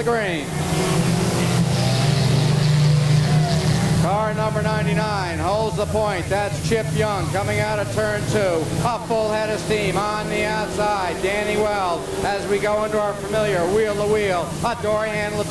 green. Car number 99 holds the point. That's Chip Young coming out of turn 2. A full head of steam on the outside. Danny Wells as we go into our familiar wheel-to-wheel. A door handle,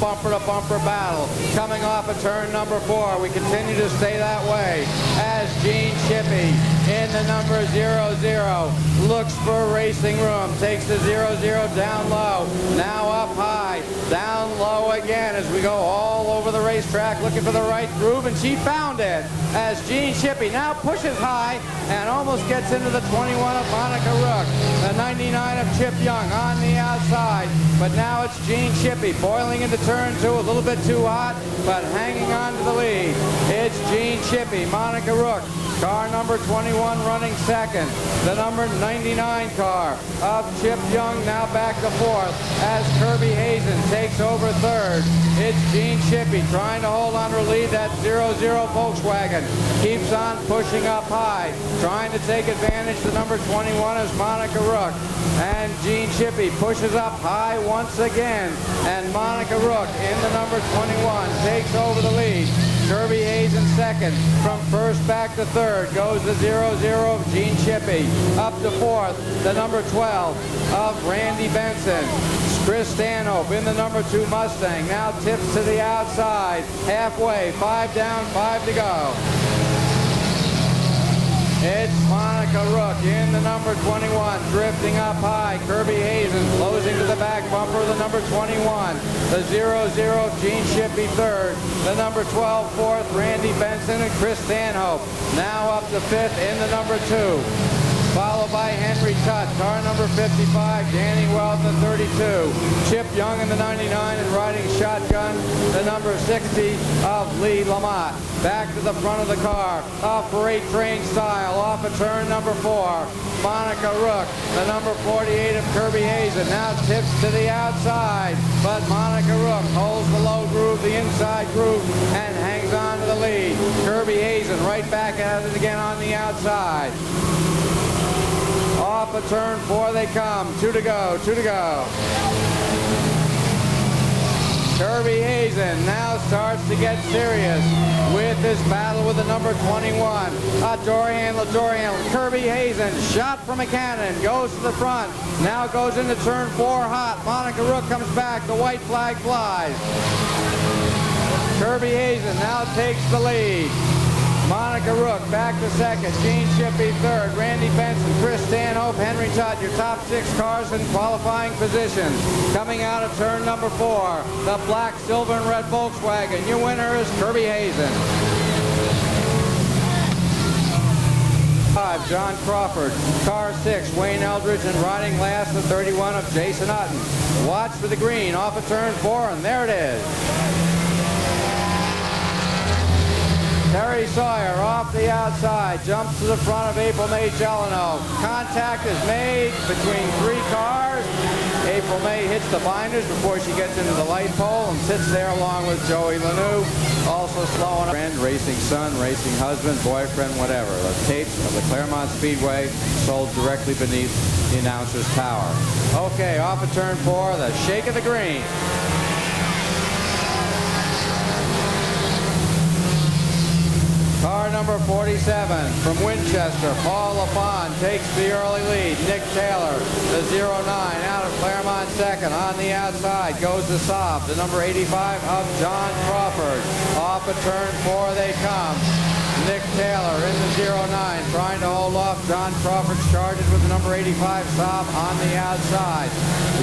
bumper-to-bumper battle. Coming off of turn number 4. We continue to stay that way as Gene Chippy in the number 00 looks for racing room. Takes the 00 down low. Now up high. Down low again as we go all over the racetrack looking for the right groove, and she found it as Gene Chippy now pushes high and almost gets into the 21 of Monica Rook. The 99 of Chip Young on the outside, but now it's Gene Chippy boiling into turn 2, a little bit too hot, but hanging on to the lead. It's Gene Chippy, Monica Rook, car number 21 running second. The number 99 car of Chip Young now back to fourth as Kirby Hazen takes over third. It's Gene Chippy trying to hold on to her lead. That 00 Volkswagen keeps on pushing up high, trying to take advantage. The number 21 is Monica Rook. And Gene Chippy pushes up high once again. And Monica Rook in the number 21 takes over the lead. Kirby Hazen second. From first back to third goes the 00 of Gene Chippy. Up to fourth, the number 12 of Randy Benson. Chris Stanhope in the number 2 Mustang now tips to the outside. Halfway, 5 down, 5 to go. It's Monica Rook in the number 21, drifting up high. Kirby Hazen closing to the back bumper of the number 21. The 00 of Gene Chippy third. The number 12 fourth, Randy Benson and Chris Stanhope. Now up to fifth in the number 2. Followed by Henry Tutt, car number 55, Danny Wells in the 32, Chip Young in the 99 and riding shotgun, the number 60 of Lee Lamott. Back to the front of the car, off freight train style, off of turn number 4. Monica Rook, the number 48 of Kirby Hazen, now tips to the outside, but Monica Rook holds the low groove, the inside groove, and hangs on to the lead. Kirby Hazen right back at it again on the outside. Off of turn 4 they come. 2 to go, 2 to go. Kirby Hazen now starts to get serious with this battle with the number 21. Door handle. Kirby Hazen, shot from a cannon, goes to the front. Now goes into turn 4 hot. Monica Rook comes back. The white flag flies. Kirby Hazen now takes the lead. Monica Rook back to second, Gene Chippy third, Randy Benson, Chris Stanhope, Henry Tutt, your top 6 cars in qualifying positions. Coming out of turn number 4, the black, silver, and red Volkswagen. Your winner is Kirby Hazen. 5, John Crawford. Car 6, Wayne Eldridge, and riding last, the 31 of Jason Hutton. Watch for the green off of turn 4, and there it is. Terry Sawyer off the outside, jumps to the front of April May Jeleno. Contact is made between 3 cars. April May hits the binders before she gets into the light pole and sits there along with Joey Lanou. Also slowing up. Friend, racing son, racing husband, boyfriend, whatever. The tapes of the Claremont Speedway sold directly beneath the announcer's tower. Okay, off of turn 4, the shake of the green. Car number 47 from Winchester, Paul LaFon takes the early lead. Nick Taylor, the 09 out of Claremont second. On the outside goes the Saab, the number 85 of John Crawford. Off of turn 4 they come. Nick Taylor in the 09 trying to hold off John Crawford's charges with the number 85 Saab on the outside.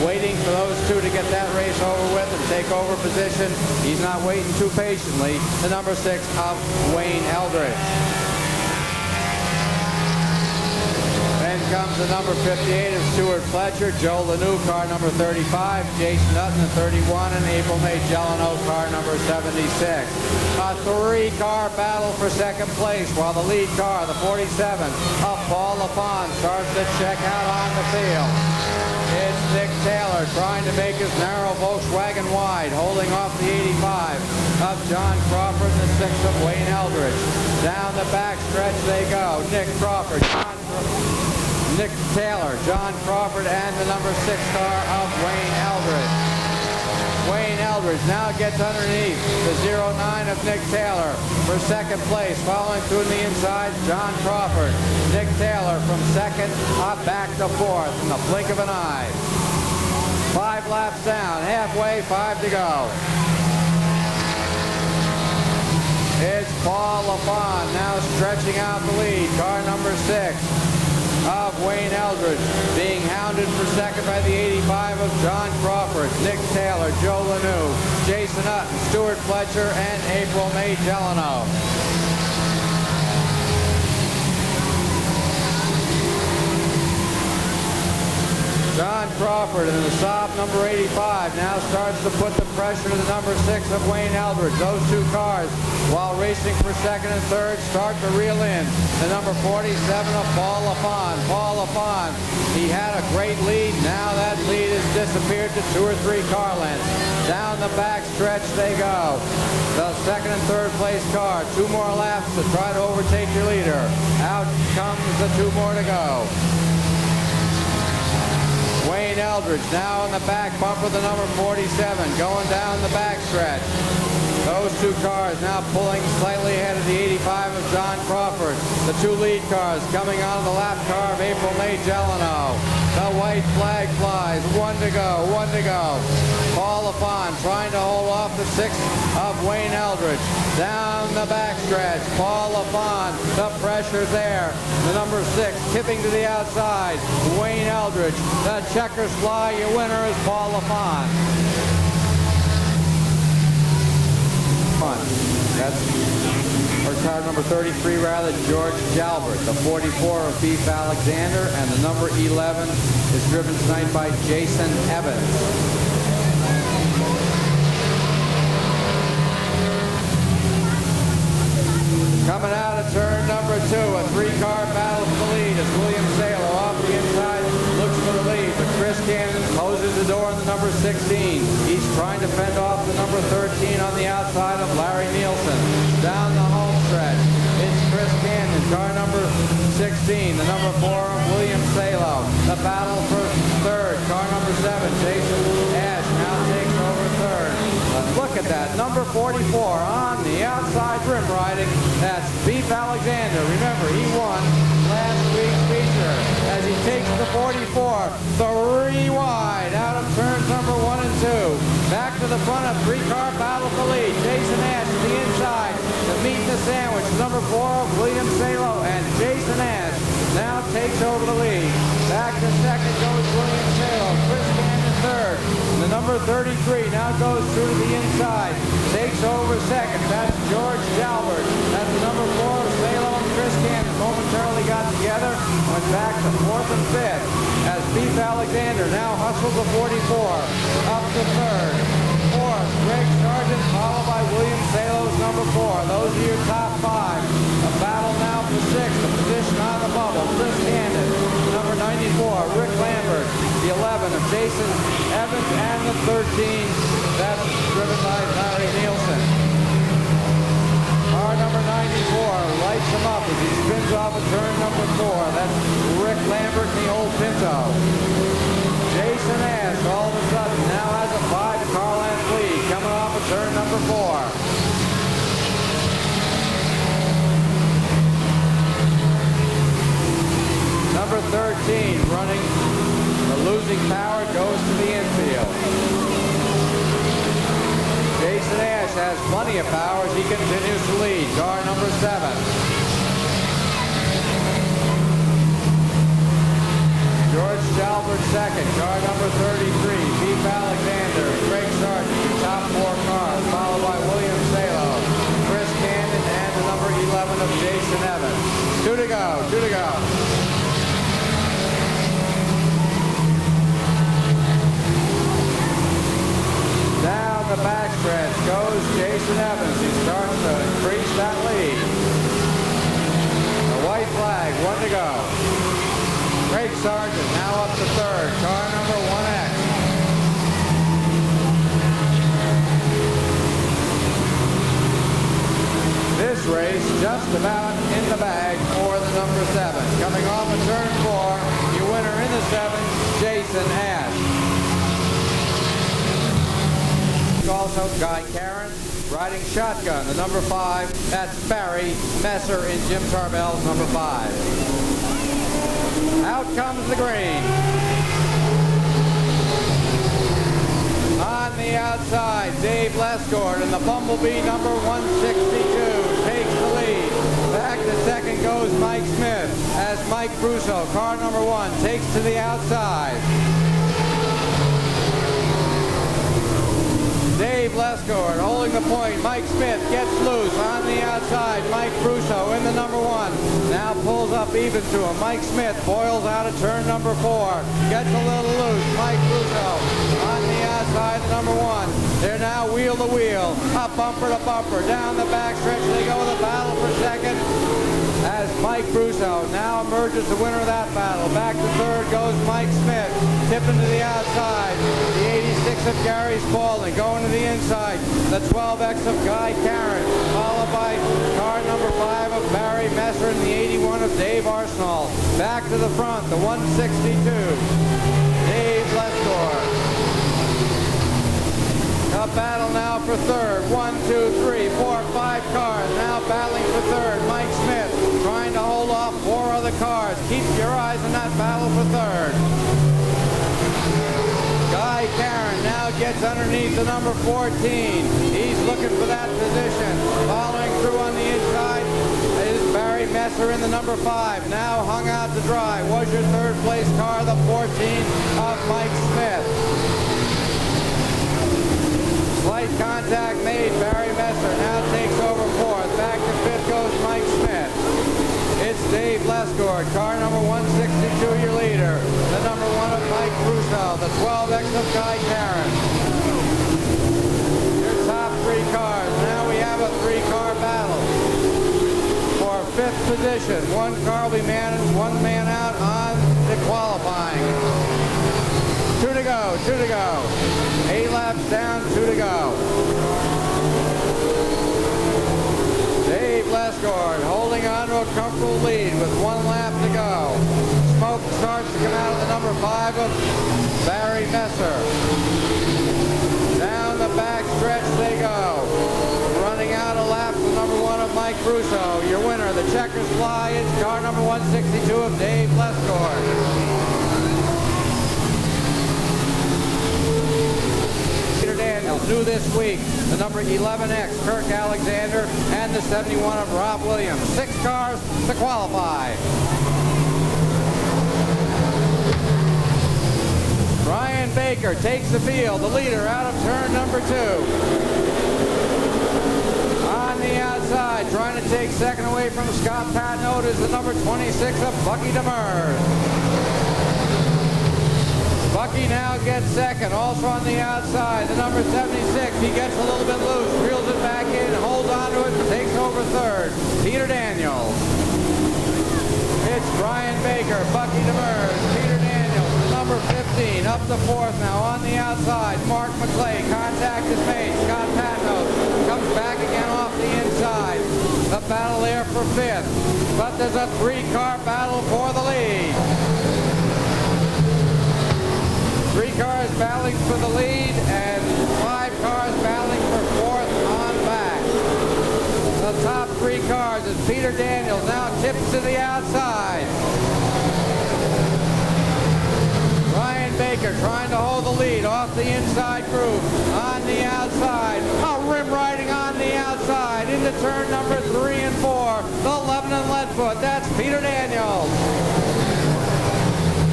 Waiting for those two to get that race over with and take over position. He's not waiting too patiently. The number 6 of Wayne Eldridge. Then comes the number 58 of Stuart Fletcher, Joe Lanou, car number 35, Jason Hutton, the 31, and April May Jeleno, car number 76. A 3-car battle for second place, while the lead car, the 47 of Paul LaFon, starts to check out on the field. It's Nick Taylor trying to make his narrow Volkswagen wide, holding off the 85 of John Crawford and the 6 of Wayne Eldridge. Down the back stretch they go. Nick Taylor, John Crawford, and the number 6 car of Wayne Eldridge. Wayne Eldridge now gets underneath the 09 of Nick Taylor for second place. Following through the inside, John Crawford. Nick Taylor from second up back to fourth in the blink of an eye. 5 laps down, halfway, 5 to go. It's Paul LaFon now stretching out the lead. Car number 6 of Wayne Eldridge being hounded for second by the 85 of John Crawford, Nick Taylor, Joe Lanou, Jason Hutton, Stuart Fletcher, and April May Delano. John Crawford in the Saab number 85 now starts to put the pressure to the number 6 of Wayne Eldridge. Those two cars, while racing for second and third, start to reel in the number 47 of Paul LaFon. Paul LaFon, he had a great lead. Now that lead has disappeared to 2 or 3 car lengths. Down the back stretch they go. The second and third place car. 2 more laps to try to overtake your leader. Out comes the 2 more to go. Wayne Eldridge now in the back bumper, the number 47, going down the backstretch. Those two cars now pulling slightly ahead of the 85 of John Crawford. The 2 lead cars coming on the lap car of April May Delano. The white flag flies. 1 to go, 1 to go. Paul LaFon trying to hold off the 6 of Wayne Eldridge. Down the backstretch, Paul LaFon, the pressure there. The number 6 tipping to the outside. Wayne Eldridge, the checkers fly. Your winner is Paul LaFon. That's our car number 33, rather, George Jalbert. The 44 of Beef Alexander, and the number 11 is driven tonight by Jason Evans. Coming out of turn number 2, a 3-car battle for the lead as William Salo off the inside looks for the lead, but Chris Cannon closes the door on the number 16. He's trying to fend off the number 13 on the outside of Larry Nielsen. Down the home stretch, it's Chris Cannon, car number 16, the number 4 of William Salo. The battle for third, car number 7, Jason Ash now takes over third. Look at that, number 44 on the outside rim riding. That's Beef Alexander. Remember, he won last week's feature as he takes the 44, 3 wide out of turns number 1 and 2. Back to the front of 3-car battle for lead. Jason Ash to the inside to meet the sandwich. Number 4 of William Salo, and Jason Ash now takes over the lead. Back to second goes William Salo. Chris Cannon third. The number 33 now goes through to the inside. Takes over second. That's George Jalbert. That's the number 4 of Salo and Chris Cannon. Momentarily got together. Went back to 4th and 5th. As Beef Alexander now hustles the 44. Up to third. 4th, Greg Sargent, followed by William Salo's number 4. Those are your top 5. A battle now for 6th. The position on the bubble. Chris Cannon, number 94. Rick Lambert, the 11 of Jason Evans, and the 13. That's driven by Larry Nielsen. Car number 94 lights him up as he spins off of turn number 4. That's Rick Lambert in the old Pinto. Jason Ash all of a sudden now has a 5-car length lead coming off of turn number 4. Number 13 running the losing power goes to the infield. Jason Ash has plenty of power as he continues to lead. Car number 7. George Jalbert second. Car number 33. Beef Alexander. Greg Sargent. Top 4 cars. Followed by William Salo. Chris Cannon and the number 11 of Jason Evans. 2 to go. 2 to go. Down the backstretch goes Jason Evans. He starts to increase that lead. The white flag, 1 to go. Greg Sargent now up to third. Car number 1X. This race just about in the bag for the number 7. Coming off of turn 4, your winner in the 7, Jason Ash. also Guy Karen. Riding shotgun, the number 5, that's Barry Messer in Jim Tarbell's number 5. Out comes the green. On the outside, Dave Lesgord and the Bumblebee number 162 takes the lead. Back to second goes Mike Smith as Mike Brusso, car number 1, takes to the outside. Dave Lesgord holding the point. Mike Smith gets loose on the outside. Mike Brusso in the number 1. Now pulls up even to him. Mike Smith boils out of turn number 4. Gets a little loose. Mike Brusso on the outside, the number 1. They're now wheel to wheel. Up bumper to bumper. Down the backstretch they go. The battle for second. As Mike Brusso now emerges the winner of that battle. Back to third goes Mike Smith. Tipping to the outside. The 86 of Gary Spaulding going to the inside. The 12X of Guy Karen. Followed by car number 5 of Barry Messer and the 81 of Dave Arsenal. Back to the front, the 162. Dave Lesgord. A battle now for third. 1, 2, 3, 4, 5 cars now battling for third. Mike Smith trying to hold off 4 other cars. Keep your eyes on that battle for third. Guy Karen now gets underneath the number 14. He's looking for that position. Following through on the inside is Barry Messer in the number 5. Now hung out to dry was your third place car, the 14 of Mike Smith. Slight contact made. Barry Messer now takes over 4th. Back to 5th goes Mike Smith. It's Dave Lesgord, car number 162, your leader. The number 1 of Mike Brusso, the 12X of Guy Karen. Your top 3 cars. Now we have a 3-car battle for 5th position. 1 car will be managed, 1 man out on the qualifying. 2 to go, 2 to go. 8 laps down, 2 to go. Dave Lesgord holding on to a comfortable lead with 1 lap to go. Smoke starts to come out of the number 5 of Barry Messer. Down the back stretch they go. Running out a lap, the number 1 of Mike Brusso. Your winner, the checkers fly, is car number 162 of Dave Lesgord. New this week, the number 11X, Kirk Alexander, and the 71 of Rob Williams. 6 cars to qualify. Brian Baker takes the field, the leader out of turn number 2. On the outside, trying to take second away from Scott Patnoe is the number 26 of Bucky Demers. Bucky now gets second. Also on the outside, the number 76. He gets a little bit loose, reels it back in, holds on to it, and takes over third. Peter Daniels. It's Brian Baker, Bucky Demers, Peter Daniels, the number 15, up to 4th now. On the outside, Mark McClay. Contact is made. Scott Patnoe comes back again off the inside. The battle there for 5th. But there's a 3-car battle for the lead. 3 cars battling for the lead and 5 cars battling for 4th on back. The top 3 cars is Peter Daniels, now tips to the outside. Brian Baker trying to hold the lead off the inside groove. On the outside, a rim riding on the outside into turn number 3 and 4. The Lebanon Leadfoot, that's Peter Daniels.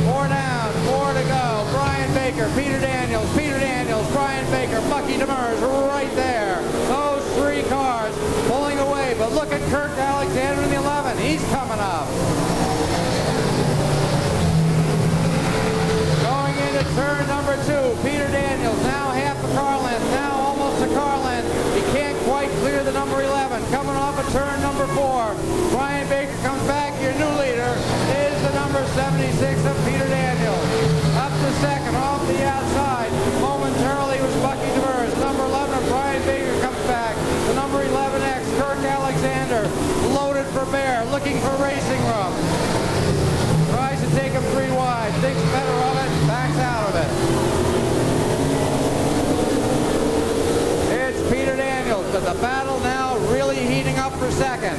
4 down, 4 to go. Brian Baker, Peter Daniels, Brian Baker, Bucky Demers right there. Those 3 cars pulling away, but look at Kirk Alexander in the 11. He's coming up. Going into turn number 2, Peter Daniels, now half a car length, now almost a car length. He can't quite clear the number 11. Coming off of turn number 4, Brian Baker comes back. Your new leader is the number 76 of Peter Daniels. Up to second, off the outside. Momentarily was Bucky Demers. Number 11 of Brian Baker comes back. The number 11X, Kirk Alexander, loaded for bear, looking for racing room. Tries to take him 3 wide, thinks better of it, backs out of it. second.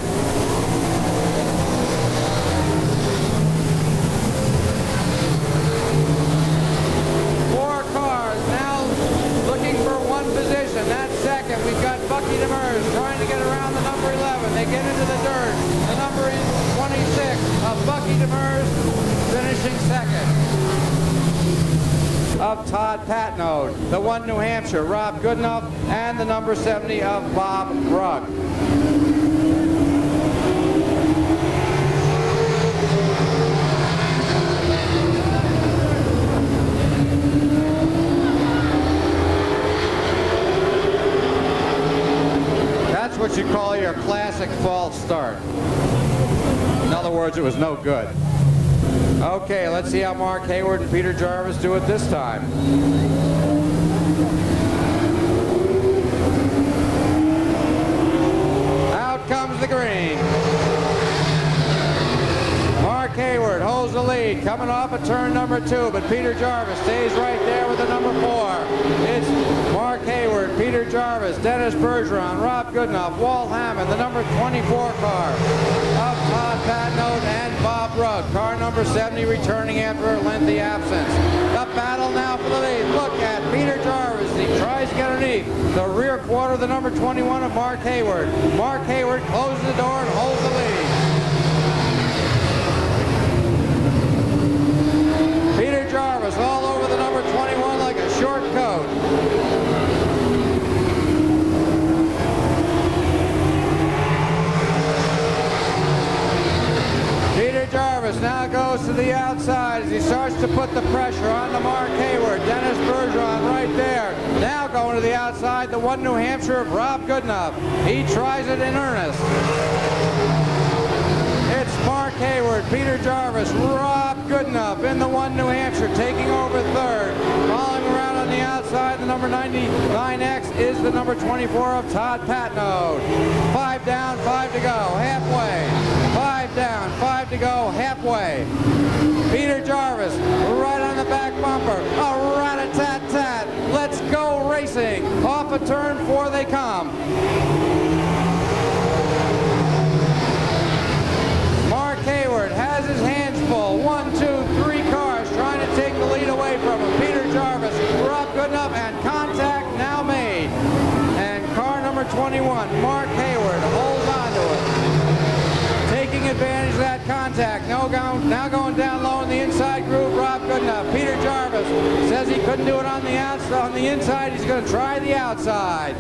Four cars now looking for one position. That's second. We've got Bucky Demers trying to get around the number 11. They get into the dirt. The number 26 of Bucky Demers finishing second. Of Todd Patnode, the 1 New Hampshire, Rob Goodenough, and the number 70 of Bob Rugg. That's what you call your classic false start. In other words, it was no good. Okay, let's see how Mark Hayward and Peter Jarvis do it this time. Out comes the green. Mark Hayward holds the lead, coming off of turn number 2, but Peter Jarvis stays right there with the number 4. It's Mark Hayward, Peter Jarvis, Dennis Bergeron, Rob Goodenough, Walt Hammond, the number 24 car of Todd Patnode and Bob Rugg. Car number 70 returning after a lengthy absence. The battle now for the lead. Look at Peter Jarvis. He tries to get underneath the rear quarter of the number 21 of Mark Hayward. Mark Hayward closes the door and holds the lead. Peter Jarvis all over the number 21 like a short coat. Peter Jarvis now goes to the outside as he starts to put the pressure on the Mark Hayward. Dennis Bergeron right there. Now going to the outside, the 1 New Hampshire of Rob Goodenough. He tries it in earnest. It's Mark Hayward, Peter Jarvis, Rob Goodenough in the 1 New Hampshire taking over third. Following around on the outside, the number 99X is the number 24 of Todd Patnode. 5 down, 5 to go, halfway. 5 down, 5 to go, halfway. Peter Jarvis right on the back bumper. A rat-a-tat-tat. Let's go racing. Off of turn 4 they come. Mark Hayward has his hands full. 1, 2, 3 cars trying to take the lead away from him. Peter Jarvis, Rob Goodenough, and contact now made. And car number 21, Mark Hayward, holds on to it. Taking advantage of that contact. Now going down low in the inside groove, Rob Goodenough. Peter Jarvis says he couldn't do it on the outside. On the inside, he's going to try the outside.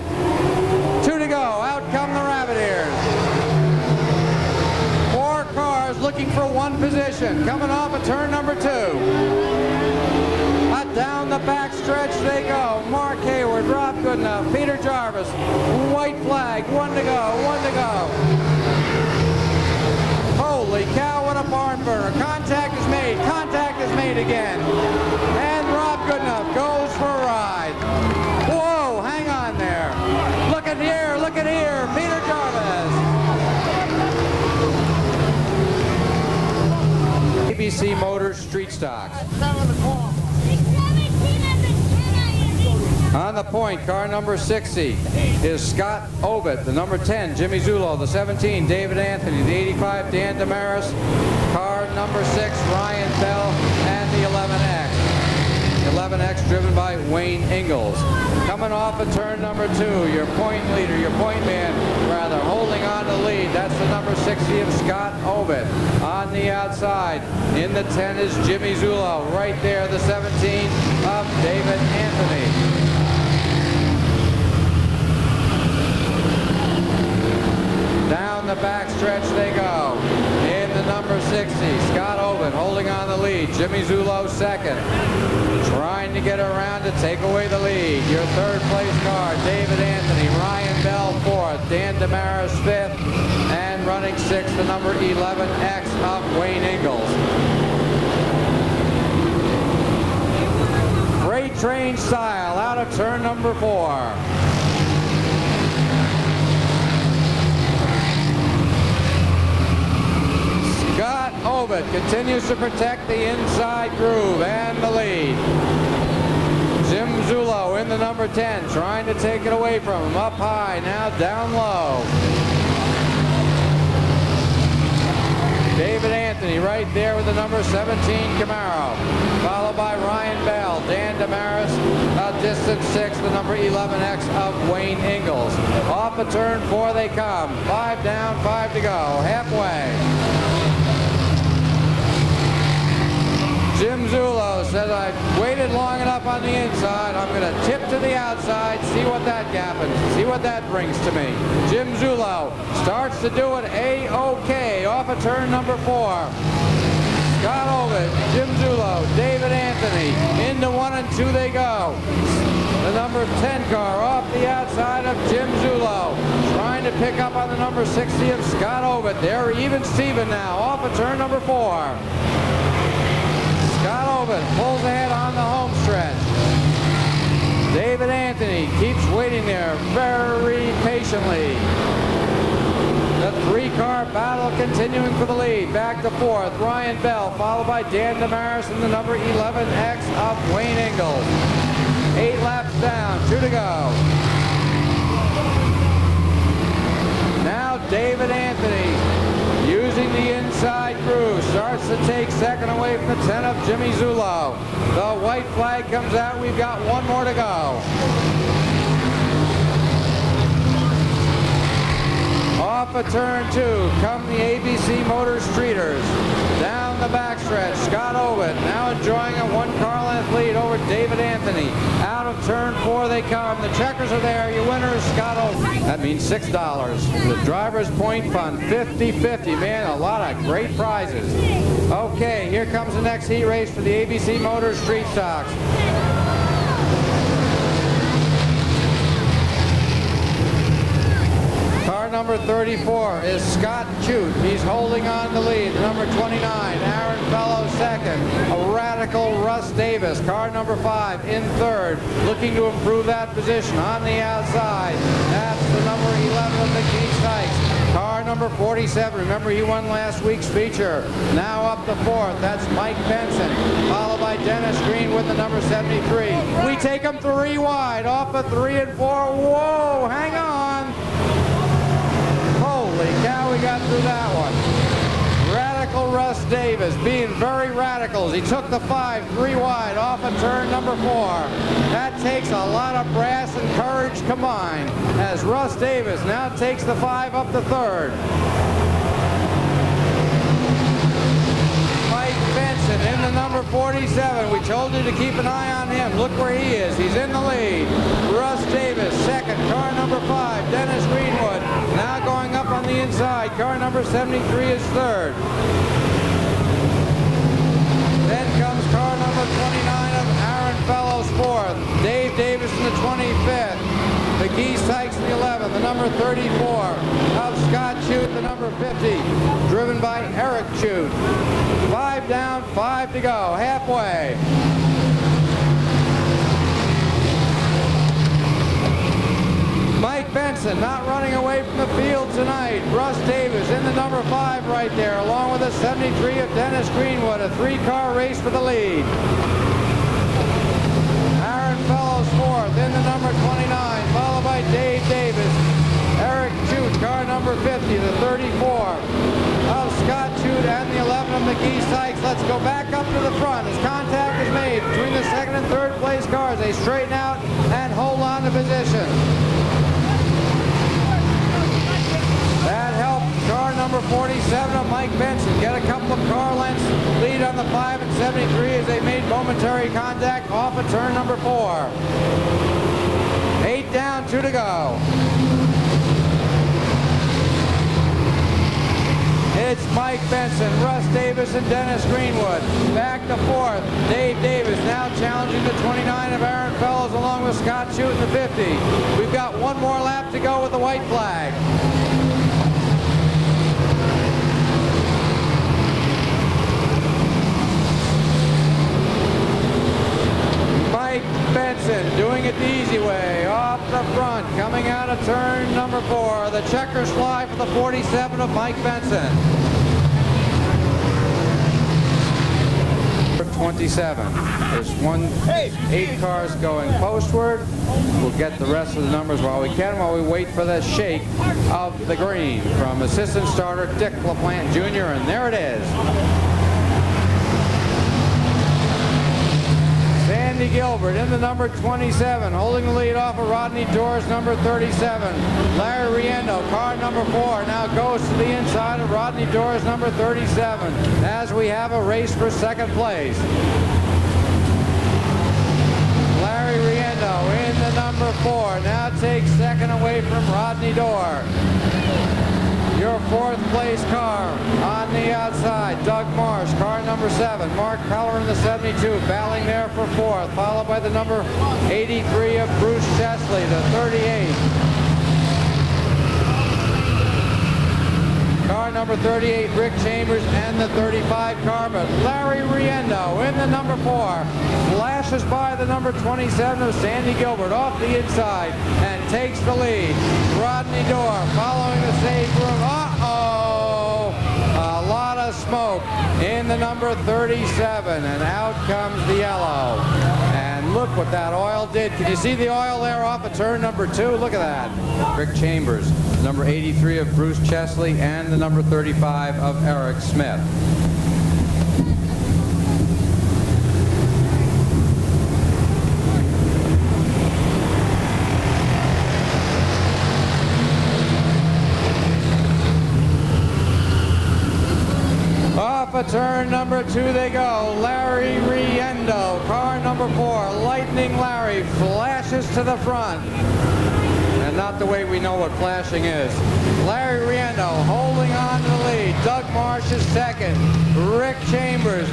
2 to go. Out come the Rabbit Ears. 4 cars looking for one position. Coming off of turn number 2. Down the back stretch they go. Mark Hayward, Rob Goodenough, Peter Jarvis. White flag. 1 to go. 1 to go. Holy cow, what a barn burner. Contact is made. Contact is made again. And Rob Goodenough goes for a ride. Whoa, hang on there. Look at here, look at here. Peter Jarvis. ABC Motors Street Stocks. On the point, car number 60 is Scott Ovitt. The number 10, Jimmy Zullo. The 17, David Anthony. The 85, Dan Damaris. Car number 6, Ryan Bell. And the 11X. The 11X driven by Wayne Ingalls. Coming off of turn number 2, your point leader, your point man, rather, holding on to the lead. That's the number 60 of Scott Ovitt. On the outside, in the 10 is Jimmy Zullo. Right there, the 17 of David Anthony. Down the back stretch they go. In the number 60, Scott Ovitt holding on the lead. Jimmy Zullo second. Trying to get around to take away the lead. Your third place car, David Anthony. Ryan Bell fourth. Dan Damaris fifth. And running sixth, the number 11X of Wayne Ingalls. Freight train style out of turn number 4. Scott Ovitt continues to protect the inside groove and the lead. Jim Zullo in the number 10, trying to take it away from him. Up high, now down low. David Anthony right there with the number 17 Camaro, followed by Ryan Bell. Dan Damaris, distance 6, the number 11X of Wayne Ingalls. Off of turn 4 they come. 5 down, 5 to go. Halfway. Jim Zulo says, I've waited long enough on the inside. I'm going to tip to the outside, see what that happens, see what that brings to me. Jim Zulo starts to do it A-OK off of turn number 4. Scott Ovid, Jim Zulo, David Anthony, into 1 and 2 they go. The number 10 car off the outside of Jim Zulo, trying to pick up on the number 60 of Scott Ovid. They're even Steven now, off of turn number 4. Scott Ovid pulls ahead on the home stretch. David Anthony keeps waiting there very patiently. The 3-car battle continuing for the lead. Back to 4th, Ryan Bell, followed by Dan Damaris and the number 11X of Wayne Ingalls. 8 laps down, 2 to go. Now David Anthony, using the inside groove, starts to take second away from the 10 of Jimmy Zulo. The white flag comes out. We've got 1 more to go. Off of turn 2 come the ABC Motors Streeters. Down the backstretch, Scott Ovid now enjoying a 1-car length lead over David Anthony. Out of turn 4 they come. The checkers are there. Your winner is Scott Ovid. That means $6. The driver's point fund, 50-50. Man, a lot of great prizes. Okay, here comes the next heat race for the ABC Motors Street Stocks. Car number 34 is Scott Chute. He's holding on to lead. Number 29, Aaron Fellows second. A radical Russ Davis. Car number 5 in third, looking to improve that position on the outside. That's the number 11 of McGee Sykes. Car number 47, remember he won last week's feature. Now up the 4th, that's Mike Benson, followed by Dennis Green with the number 73. We take them 3 wide, off of 3 and 4. Whoa, hang on. Holy cow, we got through that one. Radical Russ Davis being very radical. He took the 5, 3 wide off of turn number 4. That takes a lot of brass and courage combined as Russ Davis now takes the 5 up the 3rd. Mike Benson in the number 47. We told you to keep an eye on him. Look where he is. He's in the lead. Russ Davis second. Car number 5, Dennis Greenwood, now going up on the inside. Car number 73 is third. Then comes car number 29 of Aaron Fellows fourth. Dave Davis in the 25th. McGee Sykes in the 11th. The number 34 of Scott Chute, the number 50, driven by Eric Chute. 5 down, 5 to go. Halfway. Mike Benson not running away from the field tonight. Russ Davis in the number 5 right there, along with the 73 of Dennis Greenwood. A 3-car race for the lead. Aaron Fellows fourth in the number 29, followed by Dave Davis. Eric Chute, car number 50, the 34 of Scott Chute and the 11 of McGee Sykes. Let's go back up to the front as contact is made between the second and third place cars. They straighten out and hold on to position. That helped car number 47 of Mike Benson get a couple of car lengths lead on the 5 and 73 as they made momentary contact off of turn number 4. 8 down, 2 to go. It's Mike Benson, Russ Davis, and Dennis Greenwood. Back to fourth, Dave Davis now challenging the 29 of Aaron Fellows along with Scott Chute in the 50. We've got one more lap to go with the white flag. Mike Benson doing it the easy way, off the front, coming out of turn number 4. The checkers fly for the 47 of Mike Benson. 27. There's 8 cars going postward. We'll get the rest of the numbers while we can, while we wait for the shake of the green from assistant starter Dick LaPlante Jr. And there it is. Sandy Gilbert in the number 27, holding the lead off of Rodney Dorr's number 37. Larry Riendo, car number 4, now goes to the inside of Rodney Dorr's number 37 as we have a race for second place. Larry Riendo in the number 4, now takes second away from Rodney Dorr. Your fourth place car on the outside, Doug Marsh, car number 7. Mark Peller in the 72, battling there for fourth, followed by the number 83 of Bruce Chesley, the 38. Car number 38, Rick Chambers, and the 35 car, but Larry Riendo in the number 4 flashes by the number 27 of Sandy Gilbert off the inside and takes the lead. Rodney Dorr following the safe room. Uh-oh! A lot of smoke in the number 37, and out comes the yellow. And look what that oil did. Can you see the oil there off of turn number 2? Look at that. Rick Chambers, number 83 of Bruce Chesley, and the number 35 of Eric Smith. Off of turn number 2 they go. Larry Riendo, car number 4, Lightning Larry, flashes to the front. And not the way we know what flashing is. Larry Riendo holding on to the lead. Doug Marsh is second. Rick Chambers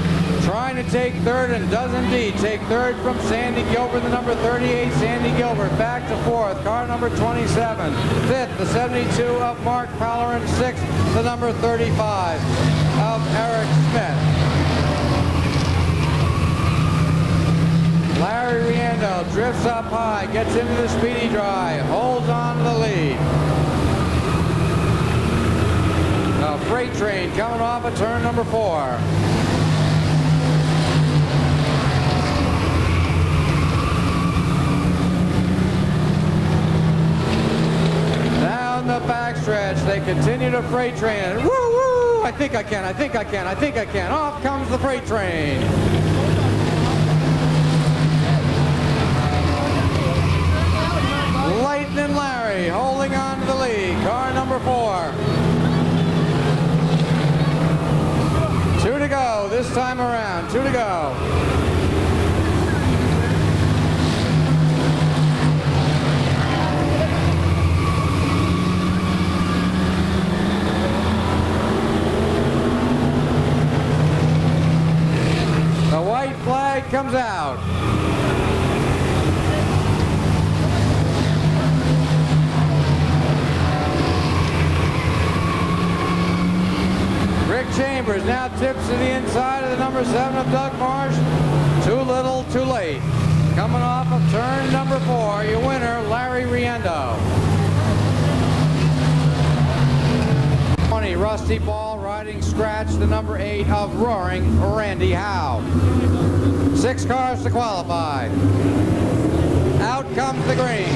trying to take third, and does indeed take third from Sandy Gilbert, the number 38. Sandy Gilbert back to fourth. Car number 27. Fifth, the 72 of Mark Peller, and sixth, the number 35 of Eric Smith. Larry Riendo drifts up high, gets into the speedy dry, holds on to the lead. A freight train coming off of turn number 4. Down the backstretch, they continue to freight train it. Woo woo! I think I can, I think I can, I think I can. Off comes the freight train. Lightning Larry holding on to the lead. Car number 4. 2 to go this time around. 2 to go. The white flag comes out. Rick Chambers now tips to the inside of the number 7 of Doug Marsh. Too little, too late. Coming off of turn number 4, your winner, Larry Riendo. 20, Rusty Ball riding scratch, the number 8 of Roaring Randy Howe. 6 cars to qualify. Out comes the green.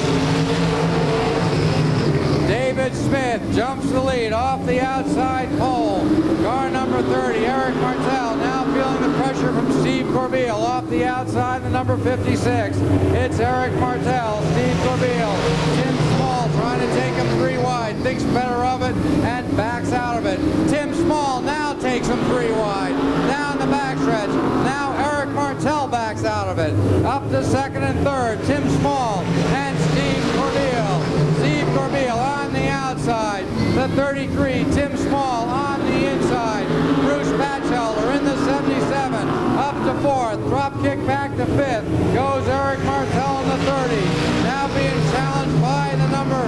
David Smith jumps the lead off the outside pole. Car number 30, Eric Martel, now feeling the pressure from Steve Corbeil off the outside, the number 56. It's Eric Martel, Steve Corbeil, Tim Small trying to take him 3 wide, thinks better of it, and backs out of it. Tim Small now takes him 3 wide. Down the backstretch, now Eric Martel backs out of it. Up to second and third, Tim Small and Steve Corbeil. Steve Corbeil on the outside, the 33, Tim Small on the inside, Bruce Batchelder in the 77, up to fourth, drop kick back to fifth, goes Eric Martel in the 30, now being challenged by the number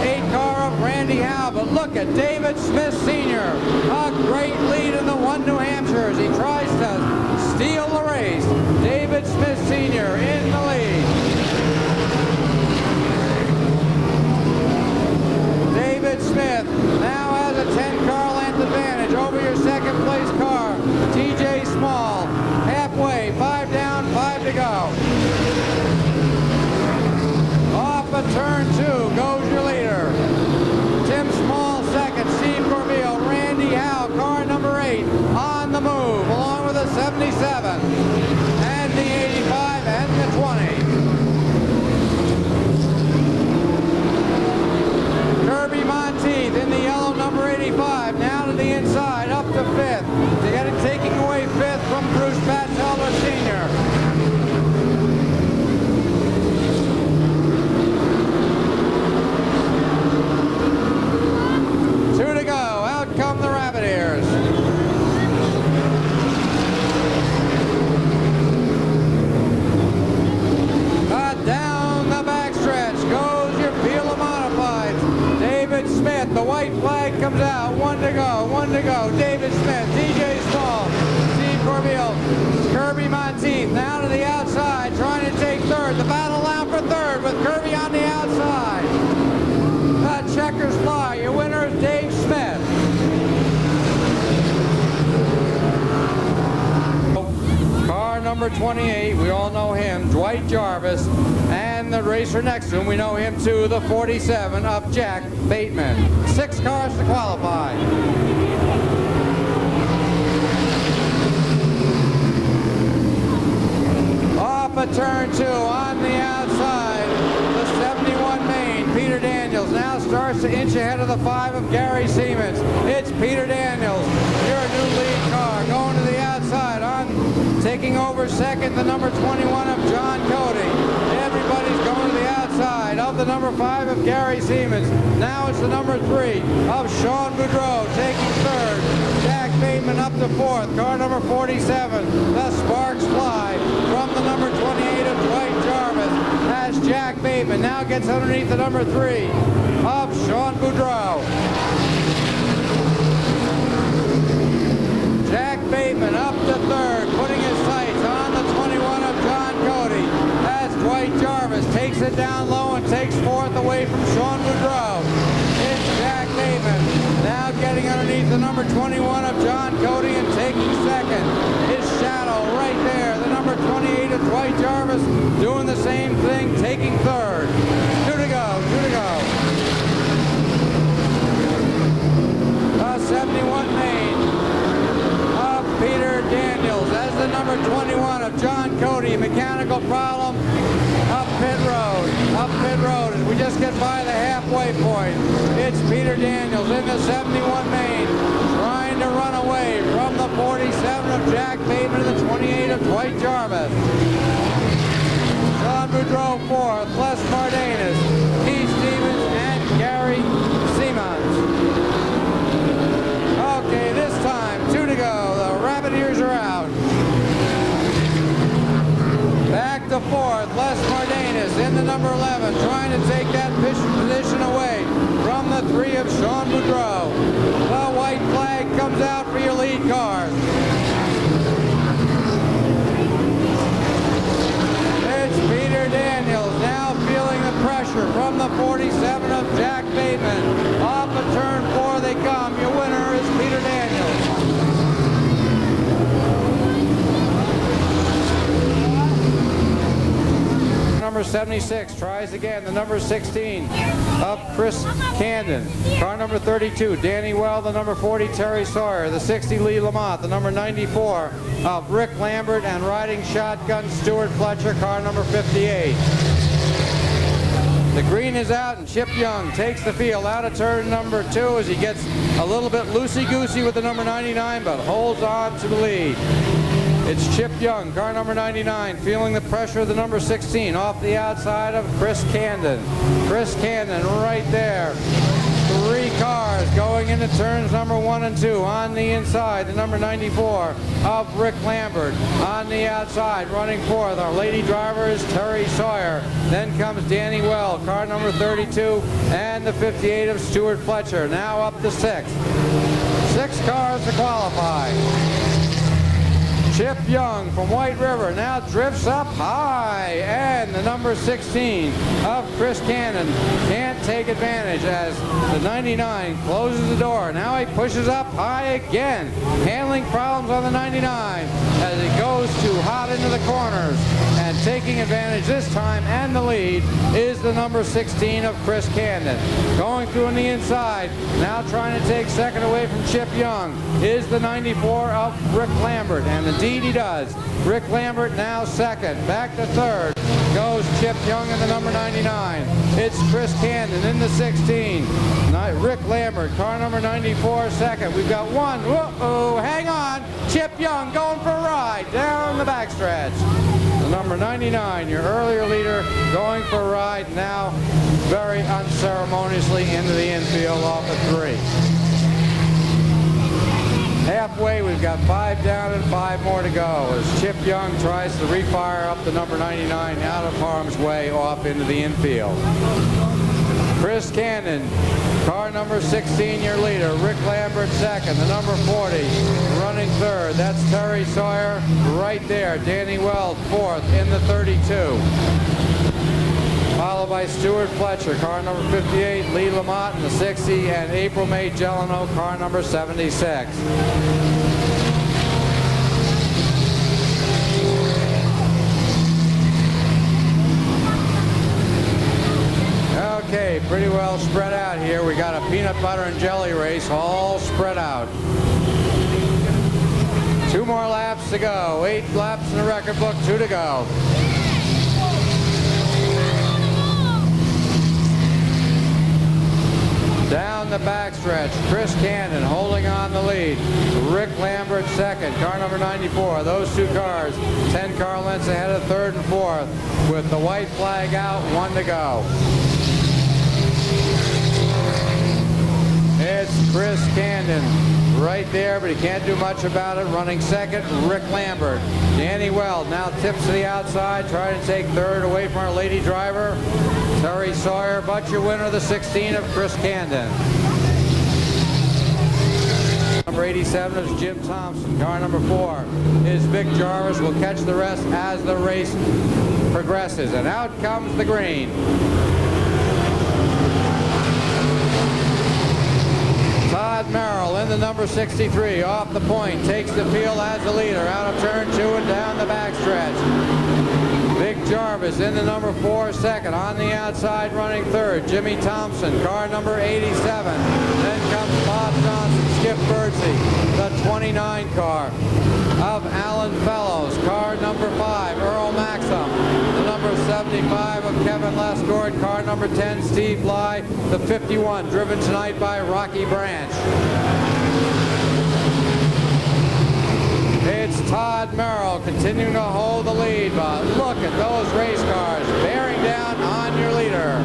8 car of Randy Howe, but look at David Smith Sr., a great lead in the 1 New Hampshire as he tries to steal the race. David Smith Sr. in the lead. David Smith now has a 10-car length advantage over your second place car, TJ Small. Halfway, of turn 2 goes your leader. Tim Small second, Steve Corbeil, Randy Howe, car number 8 on the move, along with a 77 and the 85 and the 20. Kirby Monteith in the yellow number 85, now to the inside, up to 5th. Taking away 5th from Bruce Batchelder Sr. Two to go. Out come the Rabbit Ears. Down the backstretch goes your field of modifieds. David Smith, the white flag comes out. One to go, one to go. David Smith, DJ Small, Steve Corbeil, Kirby Monteith now to the outside, trying to take 3rd. The battle now for 3rd with Kirby on the outside. Checkers fly. Your winner is Dave Smith. Car number 28, we all know him, Dwight Jarvis, and the racer next to him, we know him too, the 47 of Jack Bateman. 6 cars to qualify. Off of turn 2 on the outside, the 71 main, Peter Daniels now starts to inch ahead of the 5 of Gary Siemens. It's Peter Daniels, your new lead car, going to the outside on taking over second, the number 21 of John Cody. Everybody's going to the outside of the number 5 of Gary Siemens. Now it's the number 3 of Sean Bodreau taking 3rd. Jack Bateman up to 4th. Car number 47, the Sparks Fly from the number 28 of Dwight Jarvis as Jack Bateman now gets underneath the number 3 of Sean Bodreau. Jack Bateman up to 3rd, putting his sights on the 21 of John Cody as Dwight Jarvis takes it down low and takes 4th away from Sean Bodreau. It's Jack Bateman now getting underneath the number 21 of John Cody and taking 2nd. His shadow right there, the number 28 of Dwight Jarvis doing the same thing, taking 3rd. 2 to go, 2 to go. 71 main. Peter Daniels as the number 21 of John Cody. Mechanical problem up pit road. Up pit road as we just get by the halfway point. It's Peter Daniels in the 71 main trying to run away from the 47 of Jack Bateman and the 28 of Dwight Jarvis. Sean Bodreau 4th, Les Martinez, Keith Stevens, and Gary Siemens. Okay, this time, 2 to go. The Rabbit Ears are out. Back to 4th, Les Martinez in the number 11, trying to take that position away from the 3 of Sean Bodreau. The white flag comes out for your lead car. It's Peter Daniels now feeling the pressure from the 47 of Jack Bateman. Off of turn 4 they come. Your winner is Peter Daniels. Number 76 tries again, the number 16 of Chris Camden. Car number 32, Danny Well, the number 40, Terry Sawyer, the 60, Lee Lamont, the number 94 of Rick Lambert, and riding shotgun, Stuart Fletcher, car number 58. The green is out and Chip Young takes the field out of turn number 2 as he gets a little bit loosey-goosey with the number 99, but holds on to the lead. It's Chip Young, car number 99, feeling the pressure of the number 16 off the outside of Chris Camden. Chris Camden right there. 3 cars going into turns number 1 and 2 on the inside. The number 94 of Rick Lambert on the outside, running 4th. Our lady driver is Terry Sawyer. Then comes Danny Well, car number 32, and the 58 of Stuart Fletcher. Now up to 6th. 6 cars to qualify. Chip Young from White River now drifts up high, and the number 16 of Chris Cannon can't take advantage as the 99 closes the door. Now he pushes up high again, handling problems on the 99 as it goes too hot into the corners, and And taking advantage this time and the lead is the number 16 of Chris Camden. Going through on the inside, now trying to take second away from Chip Young, is the 94 of Rick Lambert. And indeed he does. Rick Lambert now second. Back to third goes Chip Young in the number 99. It's Chris Camden in the 16. Rick Lambert, car number 94, second. We've got one. Whoa, hang on. Chip Young going for a ride down the backstretch. The number 99, your earlier leader, going for a ride now very unceremoniously into the infield off of 3. Halfway, we've got 5 down and 5 more to go as Chip Young tries to refire up the number 99 out of harm's way off into the infield. Chris Camden, car number 16, your leader. Rick Lambert second. The number 40 running third. That's Terry Sawyer right there. Danny Wells fourth in the 32. Followed by Stuart Fletcher, car number 58, Lee Lamont in the 60, and April May Gelano, car number 76. Okay, pretty well spread out here. We got a peanut butter and jelly race all spread out. 2 more laps to go. 8 laps in the record book, 2 to go. Down the backstretch, Chris Camden holding on the lead. Rick Lambert second, car number 94. Those 2 cars, 10 car lengths ahead of third and fourth, with the white flag out, 1 to go. It's Chris Camden right there, but he can't do much about it. Running second, Rick Lambert. Danny Weld now tips to the outside, trying to take third away from our lady driver, Terry Sawyer, but your winner, the 16 of Chris Camden. Number 87 is Jim Thompson. Car number 4 is Vic Jarvis. We'll catch the rest as the race progresses. And out comes the green. Todd Merrill in the number 63, off the point, takes the field as the leader, out of turn 2 and down the backstretch. Vic Jarvis in the number 4, second, on the outside running third, Jimmy Thompson, car number 87. Then comes Bob Johnson, Skip Birdsey, the 29 car of Alan Fellows, car number 5, Earl Maxim, the number 75 of Kevin Lesgord, car number 10, Steve Bly, the 51, driven tonight by Rocky Branch. It's Todd Merrill continuing to hold the lead, but look at those race cars bearing down on your leader.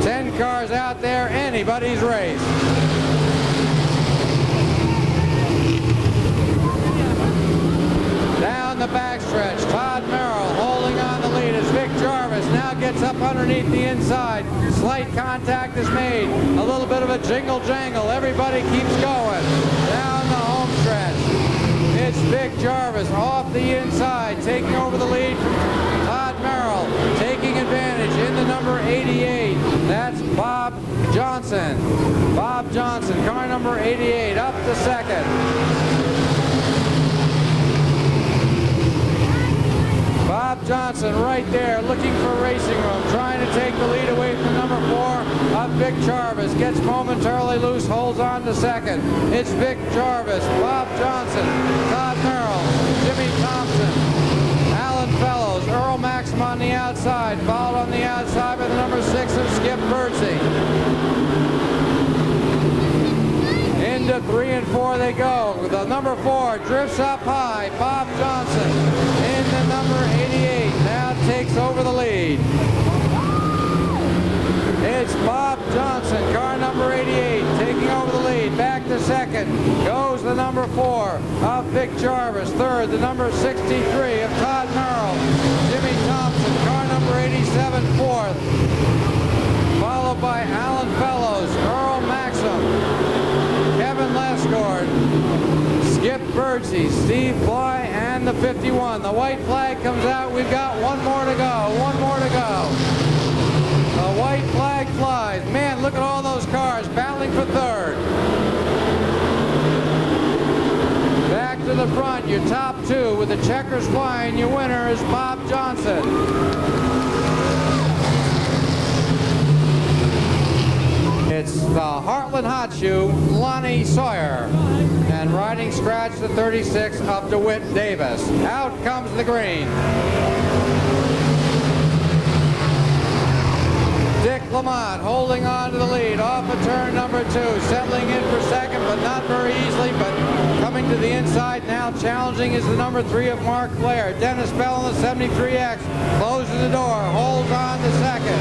10 cars out there, anybody's race. Down the backstretch, Todd Merrill holding on the lead as Vic Jarvis now gets up underneath the inside. Slight contact is made. A little bit of a jingle jangle. Everybody keeps going down the home stretch. It's Vic Jarvis off the inside, taking over the lead from Todd Merrill, taking advantage in the number 88. That's Bob Johnson. Bob Johnson, car number 88, up to second. Bob Johnson right there looking for racing room, trying to take the lead away from number 4 of Vic Jarvis. Gets momentarily loose, holds on to second. It's Vic Jarvis, Bob Johnson, Todd Merrill, Jimmy Thompson, Alan Fellows, Earl Maxim on the outside, followed on the outside by the number 6 of Skip Birdsey. Into 3 and 4 they go. The number 4 drifts up high. Bob Johnson in the number 88 now takes over the lead. It's Bob Johnson, car number 88, taking over the lead. Back to second goes the number 4 of Vic Jarvis. Third, the number 63 of Todd Merrill. Jimmy Thompson, car number 87, fourth. Followed by Alan Fellows, Earl Maxim, Kevin Lesgord, Skip Birdsey, Steve Bly, and the 51. The white flag comes out. We've got 1 more to go. 1 more to go. The white flag flies. Man, look at all those cars battling for third. Back to to the front, your top two with the checkers flying. Your winner is Bob Johnson. It's the Heartland Hot Shoe, Lonnie Sawyer. And riding scratch the 36 of DeWitt Davis. Out comes the green. Dick Lamont holding on to the lead off of turn number 2, settling in for second, but not very easily, but coming to the inside now, challenging is the number 3 of Mark Blair. Dennis Bell in the 73X closes the door, holds on to second.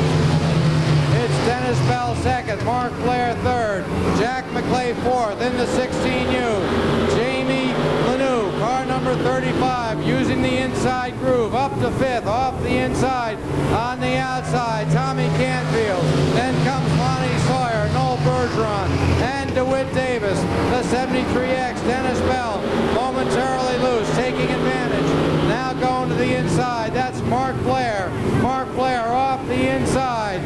It's Dennis Bell second, Mark Blair third, Jack McClay fourth in the 16U. Jamie Lanou, car number 35, using the inside groove, up to fifth, off the inside, on the outside, Tommy Canfield. Then comes Lonnie Sawyer, Noel Bergeron, and DeWitt Davis. The 73X, Dennis Bell, momentarily loose, taking advantage. Now going to the inside, that's Mark Blair. Mark Blair off the inside.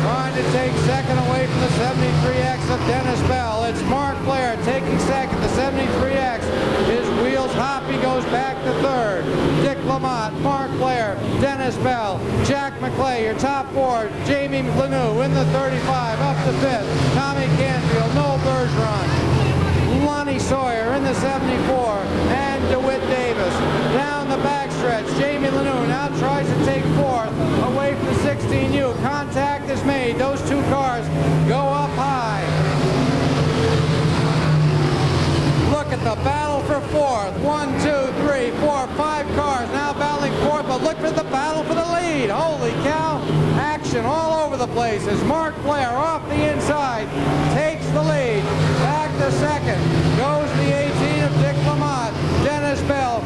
Trying to take second away from the 73X of Dennis Bell. It's Mark Blair taking second. The 73X, his wheels hop. He goes back to third. Dick Lamont, Mark Blair, Dennis Bell, Jack McClay, your top four. Jamie Lanou in the 35, up to fifth. Tommy Canfield, Noel Bergeron, Lonnie Sawyer in the 74, and DeWitt Davis. Down the backstretch, Jamie Lanou now tries to take fourth away from the 16U. Contact is made. Those two cars go up high. Look at the battle for fourth. 1, 2, 3, 4, 5 cars now battling fourth, but look at the battle for the lead. Holy cow. Action all over the place as Mark Blair off the inside takes the lead. Back to second goes the 18 of Dick Lamont, Dennis Bell,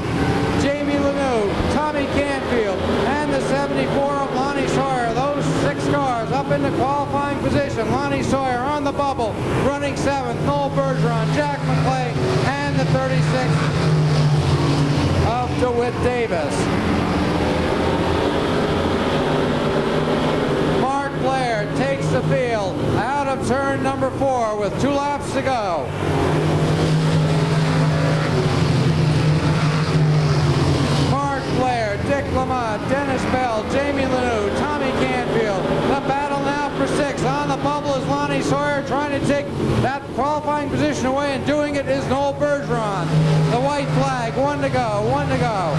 Jamie Lanou, Tommy Canfield, and the 74 of Lonnie Sawyer. Those 6 cars up in the qualifying position. Lonnie Sawyer on the bubble, running 7th. Noel Bergeron, Jack McClay, and the 36 of DeWitt Davis. Mark Blair takes the field out of turn number 4 with 2 laps to go. Mark Blair, Dick Lamont, Dennis Bell, Jamie Lanou, Tommy Canfield. The battle now for 6. On the bubble is Lonnie Sawyer trying to take that qualifying position away, and doing it is Noel Bergeron. The white flag, 1 to go, 1 to go.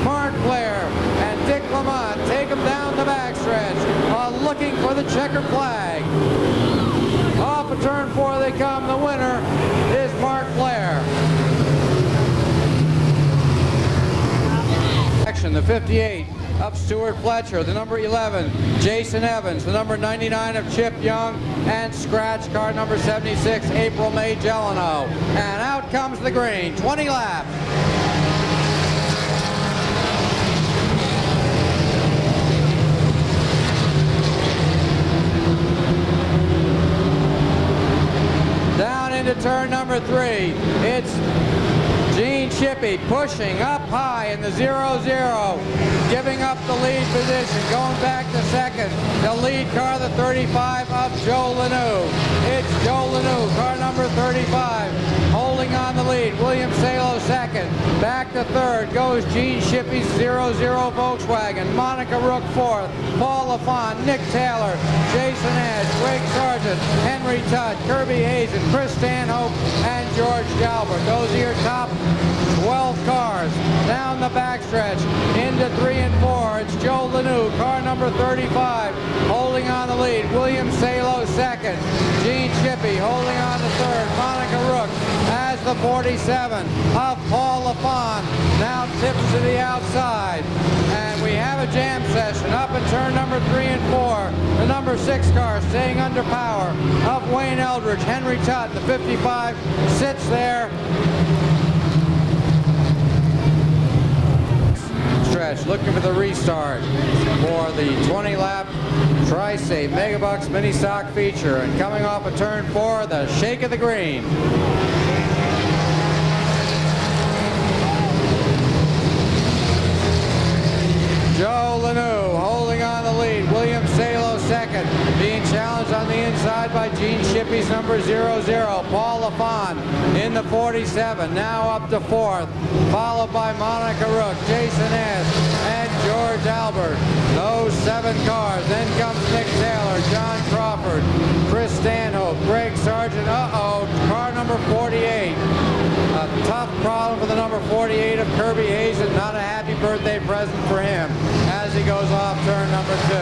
Mark Blair and Dick Lamont take him down the backstretch, looking for the checkered flag. Off of turn 4 they come. The winner is Mark Blair. The 58 of Stuart Fletcher, the number 11 Jason Evans, the number 99 of Chip Young, and scratch car number 76 April May Gelano. And out comes the green. 20 laps. Down into turn number 3. It's Gene Shippey pushing up high in the 0-0, giving up the lead position, going back to second. The lead car, the 35 of Joe Lanou. It's Joe Lanou, car number 35, holding on the lead. William Salo second. Back to third goes Gene Shippey's 0-0 Volkswagen. Monica Rook fourth. Paul LaFont, Nick Taylor, Jason Edge, Greg Sargent, Henry Tutt, Kirby Hazen, Chris Stanhope, and George Galbert. Those are your top 12 cars. Down the backstretch into 3 and 4. It's Joe Lanou, car number 35, holding on the lead. William Salo second. Gene Shippey holding on to third. Monica Rook has the 47 of Paul LaFont. Now tips to the outside. And we have a jam session up in turn number 3 and 4. The number 6 car staying under power of Wayne Eldridge. Henry Tutt, the 55, sits there. Stretch looking for the restart for the 20-lap Tri-State Megabucks mini stock feature, and coming off of turn 4, the shake of the green. Joe Lanou holding on the lead. William Salo second, being challenged on the inside by Gene Shippey's number 00. Paul LaFon in the 47, now up to 4th, followed by Monica Rook, Jason Ash, and George Albert. Those 7 cars. Then comes Nick Taylor, John Crawford, Chris Stanhope, Greg Sargent. Car number 48. A tough problem for the number 48 of Kirby Hazen. Not a happy birthday present for him as he goes off turn number 2.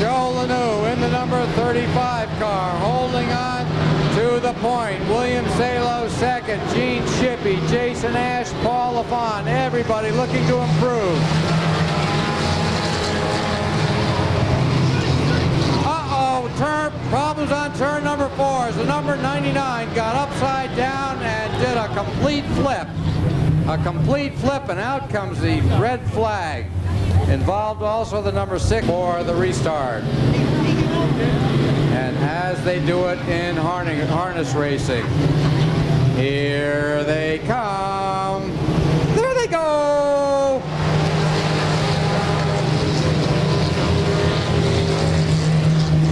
Joe Lanou in the number 35 car, holding on to the point. William Salo second, Gene Shippey, Jason Ash, Paul LaFon, everybody looking to improve. Problems on turn number 4 as the number 99 got upside down and did a complete flip. A complete flip, and out comes the red flag. Involved also the number 6 for the restart. And as they do it in harness racing, here they come. There they go!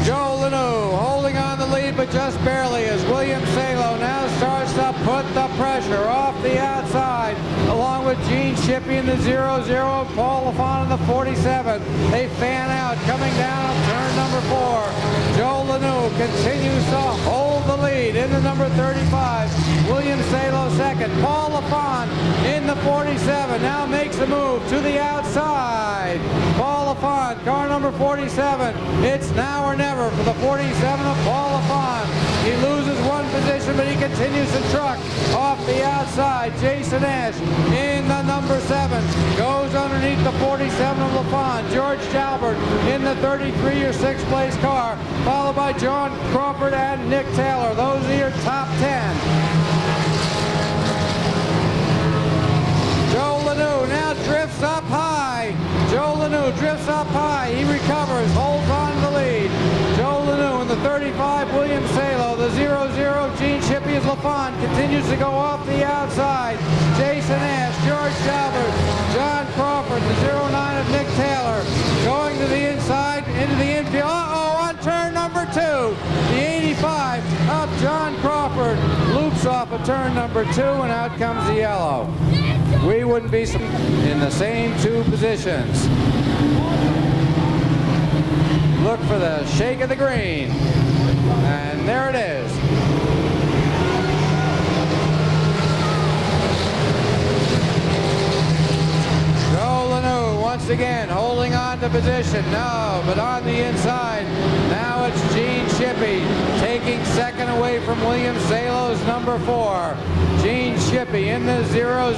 Joe Lanou holding on the lead, but just barely, as William Salo now starts to put the pressure off the outside, along with Gene Shippey in the 00, Paul LaFon in the 47. They fan out, coming down on turn number 4. Joe Lanou continues to hold the lead in the number 35. William Salo second. Paul LaFon in the 47 now makes a move to the outside. Paul LaFon, car number 47. It's now or never for the 47 of Paul LaFon. He loses one position, but he continues to truck off the outside. Jason Ash in the number 7 goes underneath the 47 of LaFon. George Jalbert in the 33 or 6th place car, followed by John Crawford and Nick Taylor. Those are your top 10. Joe Lanou now drifts up high. Joe Lanou drifts up high. He recovers, holds on to the lead. Joe Lanou in the 35, William Salo. The 00, Gene Shippey as LaFon continues to go off the outside. Jason Ash, George Jalbert, John Crawford, the 09 of Nick Taylor, going to the inside, into the infield. On turn number 2, the 85 of John Crawford loops off of turn number 2, and out comes the yellow. We wouldn't be in the same 2 positions. Look for the shake of the green. And there it is. Joe Lanou once again holding on to position. No, but on the inside, now it's Gene Shippey taking second away from William Salo's number 4. Gene Shippey in the 00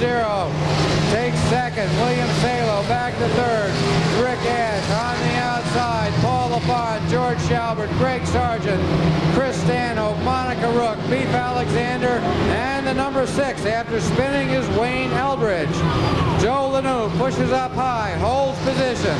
takes second. William Salo back to 3rd. Rick Ash on the outside. Paul LaFon, George Shalbert, Greg Sargent, Chris Stanhope, Monica Rook, Beef Alexander, and the number 6 after spinning is Wayne Eldridge. Joe Lanou pushes up high, holds position.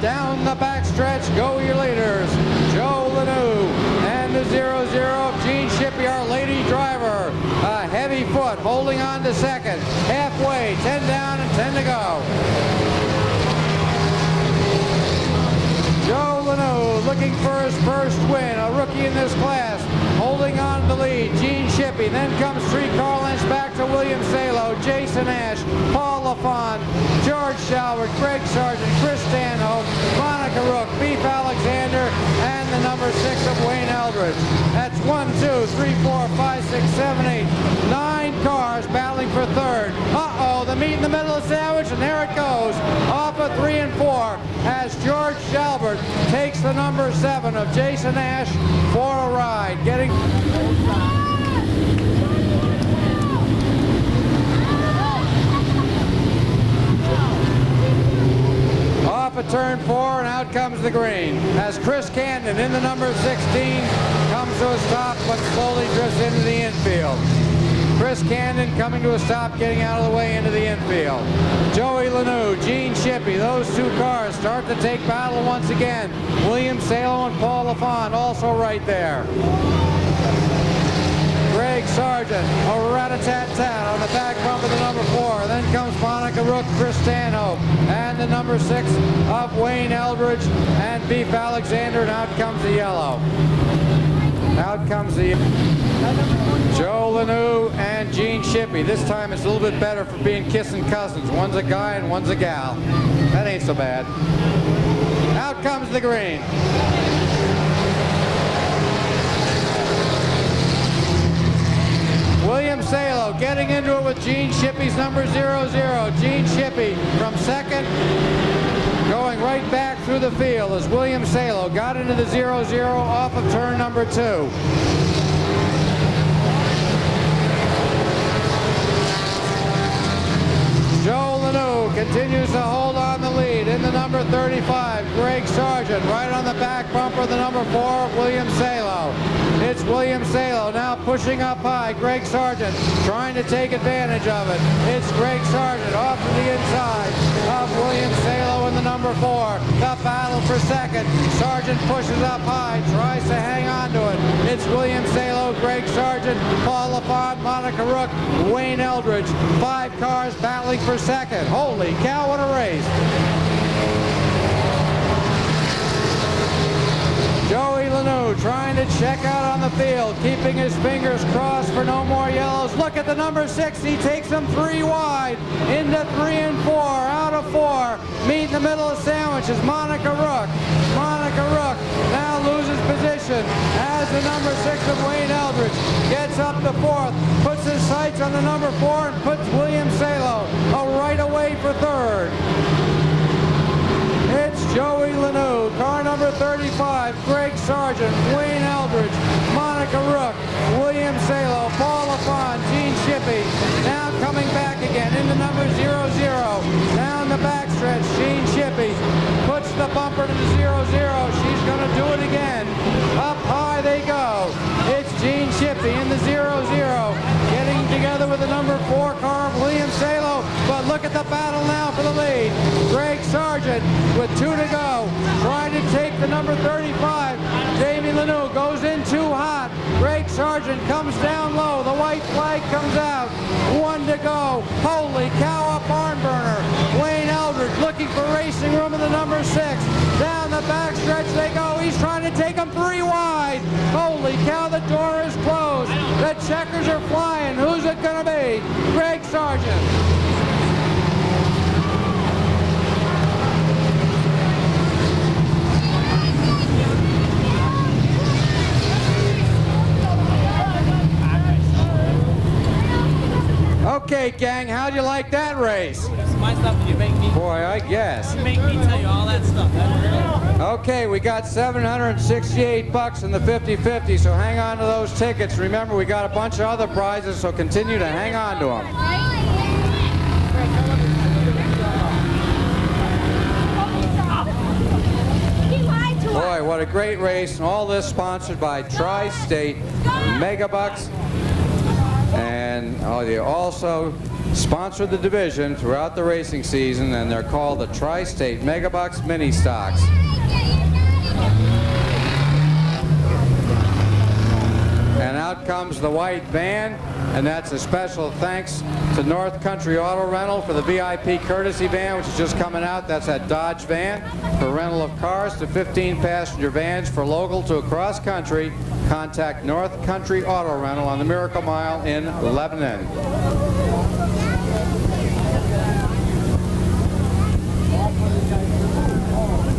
Down the backstretch go your leaders. Joe Lanou and the 00 of Gene Shippey, our lady driver. A heavy foot holding on to second. Halfway, 10 down and 10 to go. Joe Lanou looking for his first win, a rookie in this class, holding on to the lead. Gene Shippey, then comes three-car lengths back to William Salo, Jason Ash, Paul LaFon, George Shalbert, Greg Sargent, Chris Stanhope, Monica Rook, Beef Alexander, and the number 6 of Wayne Eldridge. That's 1, 2, 3, 4, 5, 6, 7, 8, 9 cars battling for 3rd. The meat in the middle of the sandwich, and there it goes. Off of 3 and 4 as George Shalbert takes the number 7 of Jason Ash for a ride. Getting off of turn 4, and out comes the green as Chris Camden in the number 16 comes to a stop but slowly drifts into the infield. Chris Camden coming to a stop, getting out of the way into the infield. Joey Lanou, Gene Shippey, those 2 cars start to take battle once again. William Salo and Paul LaFon also right there. Greg Sargent, a rat-a-tat-tat on the back bump of the number 4. Then comes Monica Rook, Chris Stanhope, and the number 6 of Wayne Eldridge and Beef Alexander, and out comes the yellow. Out comes the Joe Lanou and Gene Shippey. This time it's a little bit better for being kissing cousins. One's a guy and one's a gal. That ain't so bad. Out comes the green. William Salo getting into it with Gene Shippey's number 00. Gene Shippey from second, going right back through the field as William Salo got into the 00 off of turn number 2. Joe Lanou continues to hold on the lead in the number 35. Greg Sargent right on the back bumper, the number 4, William Salo. It's William Salo now pushing up high. Greg Sargent trying to take advantage of it. It's Greg Sargent off to the inside of William Salo in the number 4. The battle for second. Sargent pushes up high, tries to hang on to it. It's William Salo, Greg Sargent, Paul LaFont, Monica Rook, Wayne Eldridge. 5 cars battling for second. Holy cow, what a race. Joey Lanou trying to check out on the field, keeping his fingers crossed for no more yellows. Look at the number 6. He takes them 3 wide into 3 and 4, out of 4. Meet in the middle of the sandwich is Monica Rook. Monica Rook now loses position as the number 6 of Wayne Eldridge gets up to 4th, puts his sights on the number 4 and puts William Salo right away for 3rd. It's Joey Lanou, car number 35, Greg Sargent, Wayne Eldridge, Monica Rook, William Salo, Paul LaFont, Gene Shippey, now coming back again into number 00. Down the backstretch, Gene Shippey puts the bumper to the 00. She's going to do it again. Up high they go. It's Gene Shippey in the 00, getting together with the number 4 car of William Salo. But look at the battle now for the lead. Greg Sargent with 2 to go, trying to take the number 35. Jamie Lanou goes in too hot. Greg Sargent comes down low. The white flag comes out. 1 to go. Holy cow, a barn burner. Wayne Eldridge looking for racing room in the number 6. Down the backstretch they go. He's trying to take them 3 wide. Holy cow, the door is closed. The checkers are flying. Who's it going to be? Greg Sargent. Okay, gang, how'd you like that race? It's my stuff. You make me. Boy, I guess. You make me tell you all that stuff. Okay, we got $768 in the 50-50, so hang on to those tickets. Remember, we got a bunch of other prizes, so continue to hang on to them. Boy, what a great race, and all this sponsored by Tri-State Megabucks. And they also sponsor the division throughout the racing season, and they're called the Tri-State Megabucks Mini Stocks. And out comes the white van, and that's a special thanks to North Country Auto Rental for the VIP courtesy van, which is just coming out. That's that Dodge van for rental of cars to 15-passenger vans for local to across country. Contact North Country Auto Rental on the Miracle Mile in Lebanon.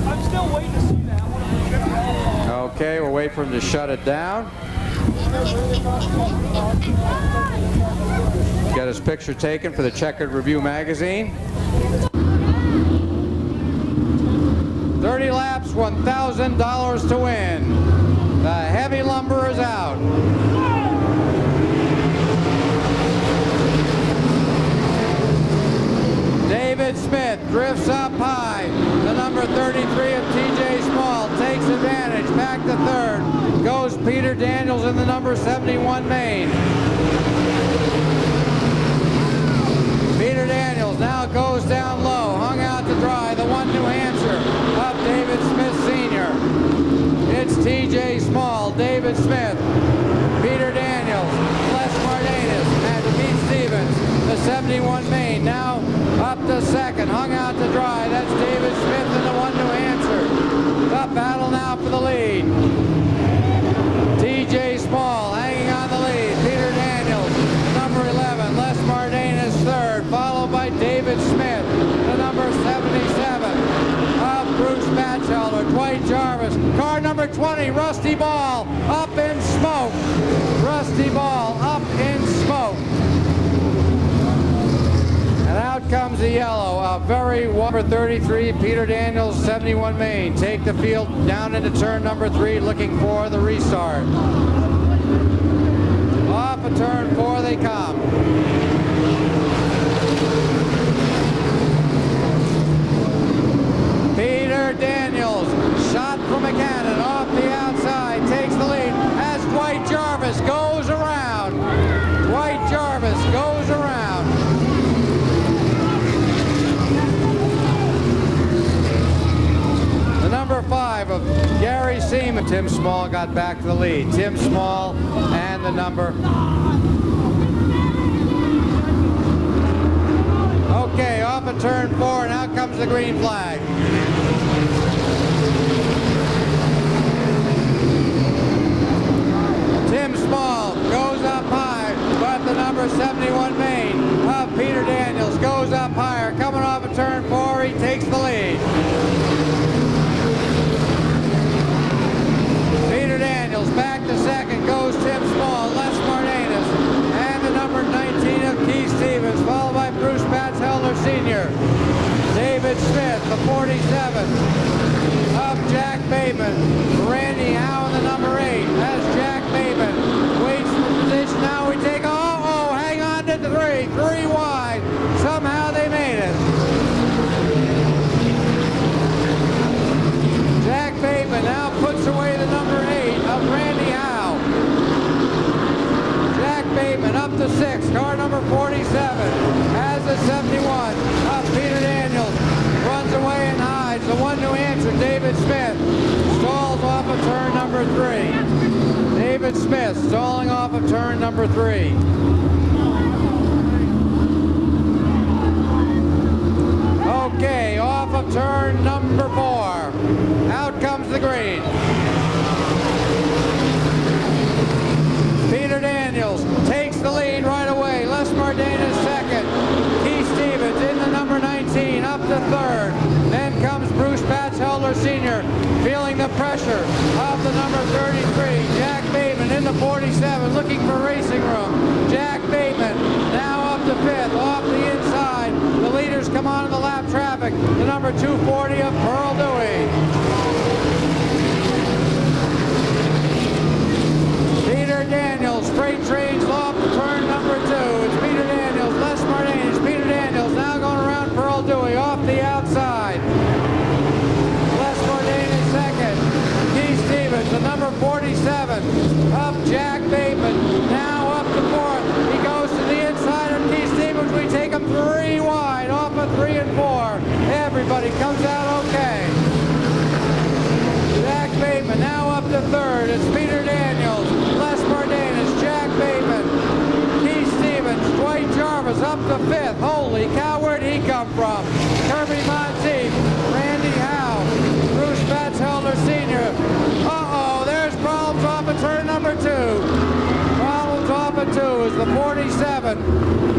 I'm still waiting to see that. Okay, we'll wait for him to shut it down. Get his picture taken for the Checkered Review magazine. 30 laps, $1,000 to win. The heavy lumber is out. David Smith drifts up high. The number 33 of TJ Small takes advantage. Back to 3rd. Goes Peter Daniels in the number 71 Maine. Peter Daniels now goes down low. Hung out to dry. The 1 New Hampshire of David Smith Sr. It's TJ Small, David Smith, Peter Daniels, Les 71 Maine now up to second, hung out to dry. That's David Smith and the 1 New Hampshire. The battle now for the lead. TJ Small hanging on the lead. Peter Daniels, number 11. Les Martinez third, followed by David Smith, the number 77 of Bruce Batchelder. Dwight Jarvis, car number 20, Rusty Ball, up in smoke. Rusty Ball up in smoke. And out comes the yellow, a very number 33, Peter Daniels, 71 Maine. Take the field down into turn number 3, looking for the restart. Off of turn 4 they come. Peter Daniels, shot from a cannon off the outside, takes the lead as Dwight Jarvis goes around. Dwight Jarvis goes around. The number 5 of Gary Seaman. Tim Small got back to the lead. Tim Small and the number. Okay, off of turn 4, and out comes the green flag. Tim Small goes up high, but the number 71 Maine of Peter Daniels goes up higher. Coming off of turn 4, he takes the lead. Peter Daniels back to second, goes Tim Small, Les Martinez, and the number 19 of Keith Stevens, followed by Bruce Batchelder Sr. David Smith, the 47 of Jack Bateman. Randy Howe in the number 8 as Jack Bateman waits for position. Now we take, hang on to the 3 wide. Somehow they made it. Jack Bateman now puts away the number 8 of Randy Howe. Jack Bateman up to 6, car number 47 has the 71 of Peter Daniels. Runs away and hides. The 1 New Hampshire, David Smith, stalls off of turn number 3. David Smith stalling off of turn number 3. Okay, off of turn number 4. Out comes the green. Peter Daniels takes the lead right away. Les Martinez second. Keith Stevens in the number 19 up to third. Then comes Bruce Batchelder Sr. feeling the pressure of the number 33. Jack Bateman in the 47 looking for racing room. Jack Bateman now up to 5th off the inside. The leaders come on in the lap traffic. The number 240 of Pearl Dewey. Peter Daniels, freight trains off to turn number 2. It's Peter Daniels, Les Martinez. Peter Daniels now going around Pearl Dewey off the outside. Les Martinez second. Keith Stevens, the number 47 of Jack Bateman, now up to 4th. He goes to the inside of Keith Stevens. We take him 3 wide off of 3 and 4. Everybody comes out okay. Jack Bateman now up to 3rd. It's Peter Daniels, Les Martinez, Jack Bateman, Keith Stevens, Dwight Jarvis up to 5th. Holy cow, where'd he come from? Kirby Monteith, Randy Howe, Bruce Batchelder Sr. There's problems off of turn number 2. Problems off of 2 as the 47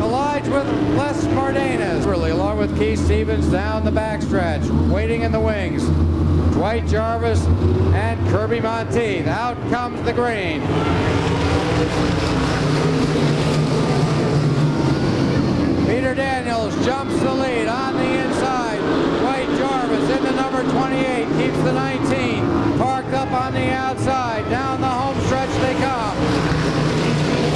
collides with Les Martinez. Really, along with Keith Stevens down the backstretch, waiting in the wings. Dwight Jarvis and Kirby Monteith. Out comes the green. Peter Daniels jumps the lead on the inside. Dwight Jarvis in the number 28 keeps the 19. Parked up on the outside. Down the home stretch they come.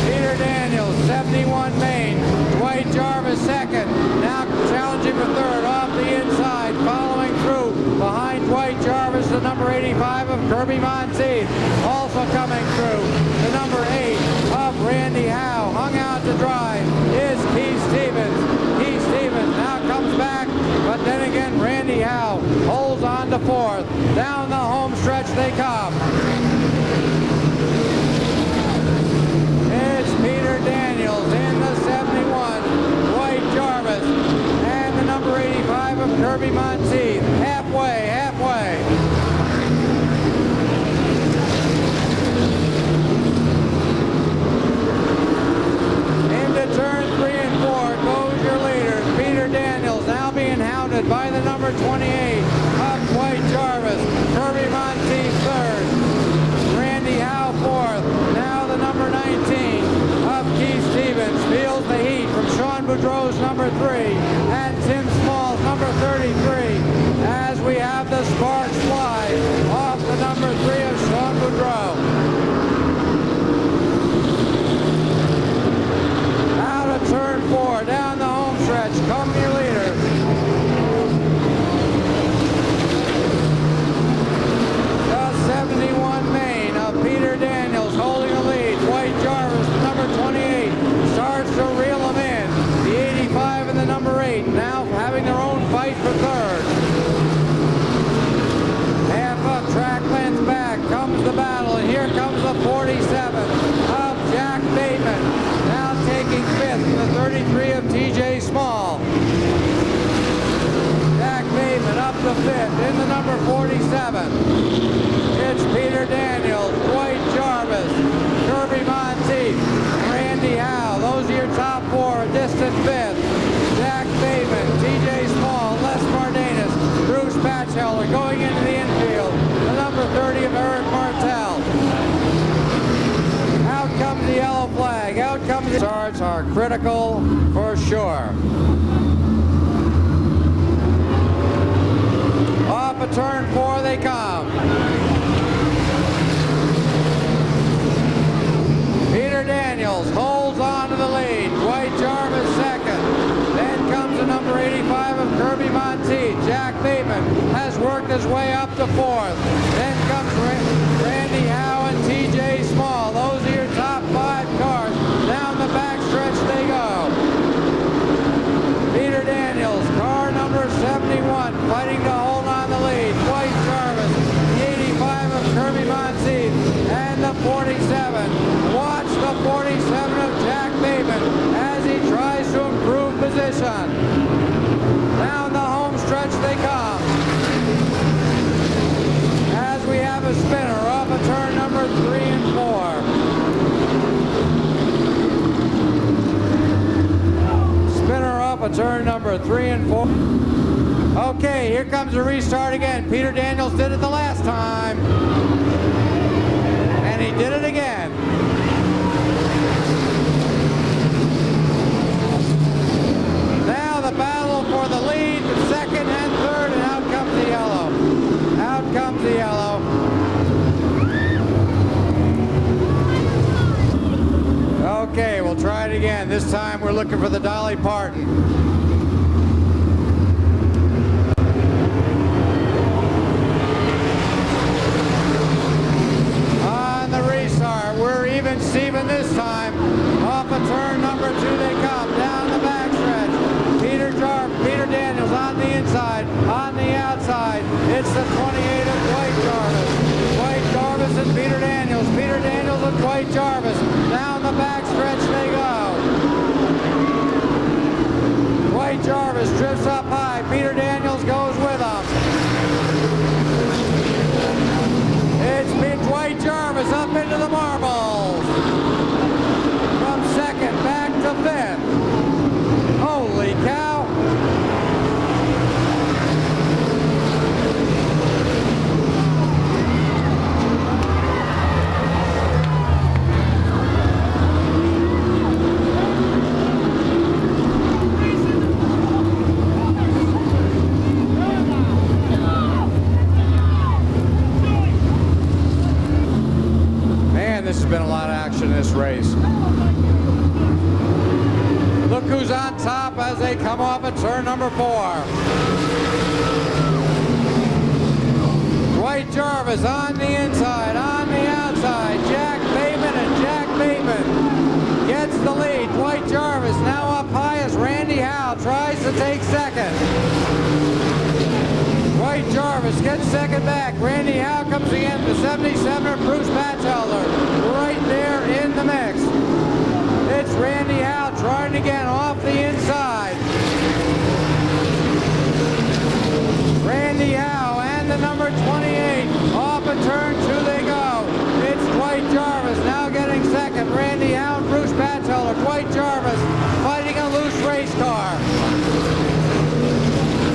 Peter Daniels, 71 Maine. Dwight Jarvis second. Now challenging for 3rd off the inside. Following through behind Dwight Jarvis, the number 85 of Kirby Monteith. Also coming through, the number 8 of Randy Howe. Hung out to dry is Keith Stevens. Keith Stevens now comes back, but then again Randy Howe holds on to 4th. Down the home stretch they come. It's Peter Daniels in the 71. Dwight of Kirby Monteith. Halfway. Into turn 3 and 4 goes your leaders. Peter Daniels now being hounded by the number 28 of Dwight Jarvis. Kirby Monteith third. Randy Howe fourth. Now the number 19 of Keith Stevens feels the heat from Sean Bodreau's number 3 and Tim Small's number 33 as we have the sparks fly off the number 3 of Sean Bodreau. Out of turn 4, down the home stretch, come your leaders. The 71 Maine of Peter Daniels holding the lead. Dwight Jarvis, number 28, starts to reel them in. The 85 and the number 8 now having their own fight for third. Half of track length back comes the battle, and here comes the 47 of Jack Bateman, now taking fifth from the 33 of TJ Small. Jack Bateman up to fifth in the number 47. It's Peter Daniels, Dwight Jarvis, Kirby Monteith, Randy Howe. Those are your top 4, distant fifth. Jack Bateman, TJ Small, Les Martinez, Bruce Batchelder going into the infield. The number 30 of Eric Martel. Out comes the yellow flag. Out comes the starts are critical for sure. Off of turn 4 they come. Peter Daniels holds on to the lead. Dwight Jarvis second. Then comes the number 85 of Kirby Monteith. Jack Bateman has worked his way up to fourth. Then comes Randy Howe and TJ Small. Those are your top 5 cars. Down the backstretch they go. Peter Daniels, car number 71, fighting to hold on the lead. Dwight Jarvis, the 85 of Kirby Monteith, and the 47. Watch the 47 of Jack Bateman as he tries to improve position. Down the home stretch they come. As we have a spinner off of turn number 3 and 4. Spinner off of turn number 3 and 4. Okay, here comes the restart again. Peter Daniels did it the last time. And he did it again. Now the battle for the lead, second and third, and out comes the yellow. Out comes the yellow. Okay, we'll try it again. This time we're looking for the Dolly Parton. On the restart, we're even Steven this time. Off of turn number 2 they come, down the backstretch. Peter Daniels on the inside, on the outside. It's the 28 of Dwight Jarvis. Dwight Jarvis and Peter Daniels. Peter Daniels and Dwight Jarvis. Down the backstretch they go. Dwight Jarvis drifts up high. Peter Daniels goes with him. It's Dwight Jarvis up into the marbles. From second back to fifth. Holy cow. This has been a lot of action in this race. Look who's on top as they come off at turn number 4. Dwight Jarvis on the inside, on the outside. Jack Bateman, and Jack Bateman gets the lead. Dwight Jarvis now up high as Randy Howe tries to take second. Dwight Jarvis gets second back. Randy Howe comes in. The 77er, Bruce Batchelder, right there in the mix. It's Randy Howe trying again off the inside. 28. Off of turn 2 they go. It's Dwight Jarvis now getting second. Randy Hound, Bruce Batchelder. Dwight Jarvis fighting a loose race car.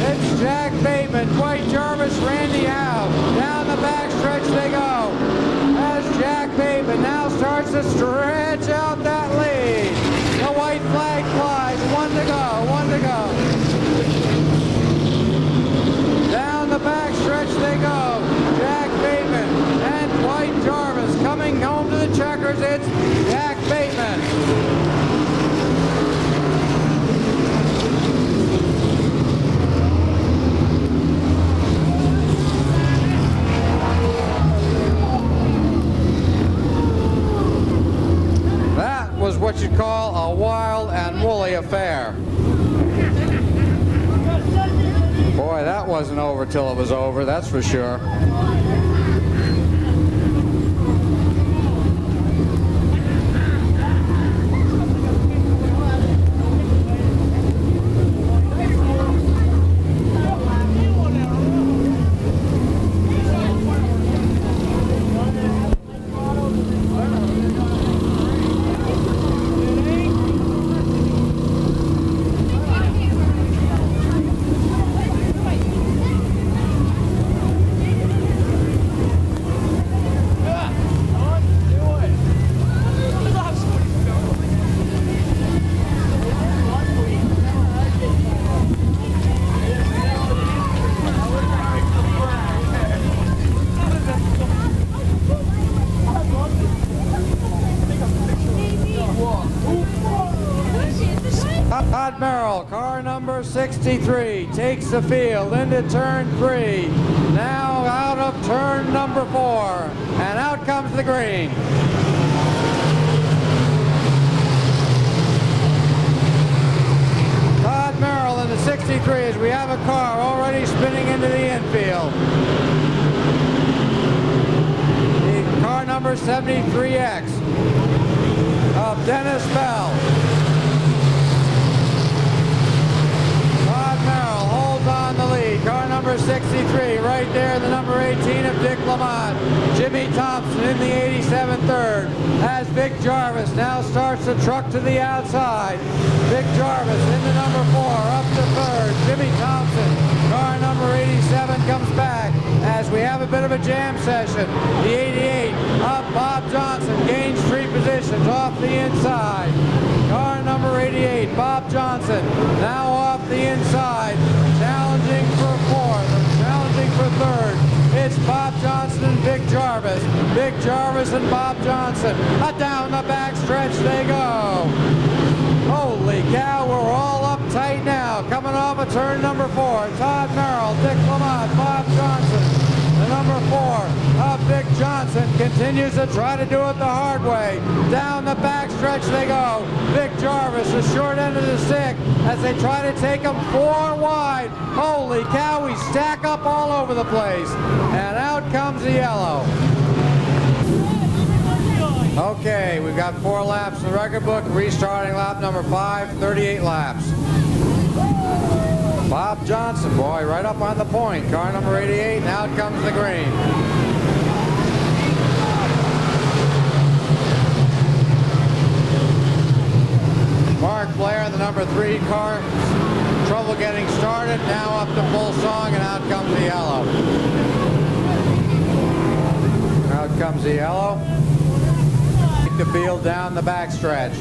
It's Jack Bateman, Dwight Jarvis, Randy Howe. Down the backstretch they go. As Jack Bateman now starts to stretch out that lead. The white flag flies. 1 to go, 1 to go. Down the backstretch they go. Jack Bateman and Dwight Jarvis coming home to the checkers. It's Jack Bateman. Was what you'd call a wild and woolly affair. Boy, that wasn't over till it was over, that's for sure. Todd Merrill, car number 63, takes the field into turn 3. Now out of turn number 4, and out comes the green. Todd Merrill in the 63 as we have a car already spinning into the infield. The car number 73X of Dennis Bell. On the lead, car number 63, right there, the number 18 of Dick Lamont. Jimmy Thompson in the 87 third, as Vic Jarvis now starts to truck to the outside. Vic Jarvis into number 4, up to third. Jimmy Thompson, car number 87 comes back as we have a bit of a jam session. The 88 of Bob Johnson gains 3 positions off the inside. Car number 88, Bob Johnson, now off the inside. Challenging for 4th, challenging for 3rd. It's Bob Johnson and Vic Jarvis. Vic Jarvis and Bob Johnson. Down the backstretch they go. Holy cow, we're all uptight now. Coming off of turn number 4. Todd Merrill, Dick Lamont, Bob Johnson. The number 4 of Vic Johnson continues to try to do it the hard way. Down the backstretch they go. Vic Jarvis, the short end of the stick, as they try to take him 4 wide. Holy cow, we stack up all over the place. And out comes the yellow. Okay, we've got 4 laps in the record book. Restarting lap number 5, 38 laps. Bob Johnson, boy, right up on the point. Car number 88, and out comes the green. Mark Blair, the number 3 car, trouble getting started, now up to full song, and out comes the yellow. Out comes the yellow. Take the field down the backstretch.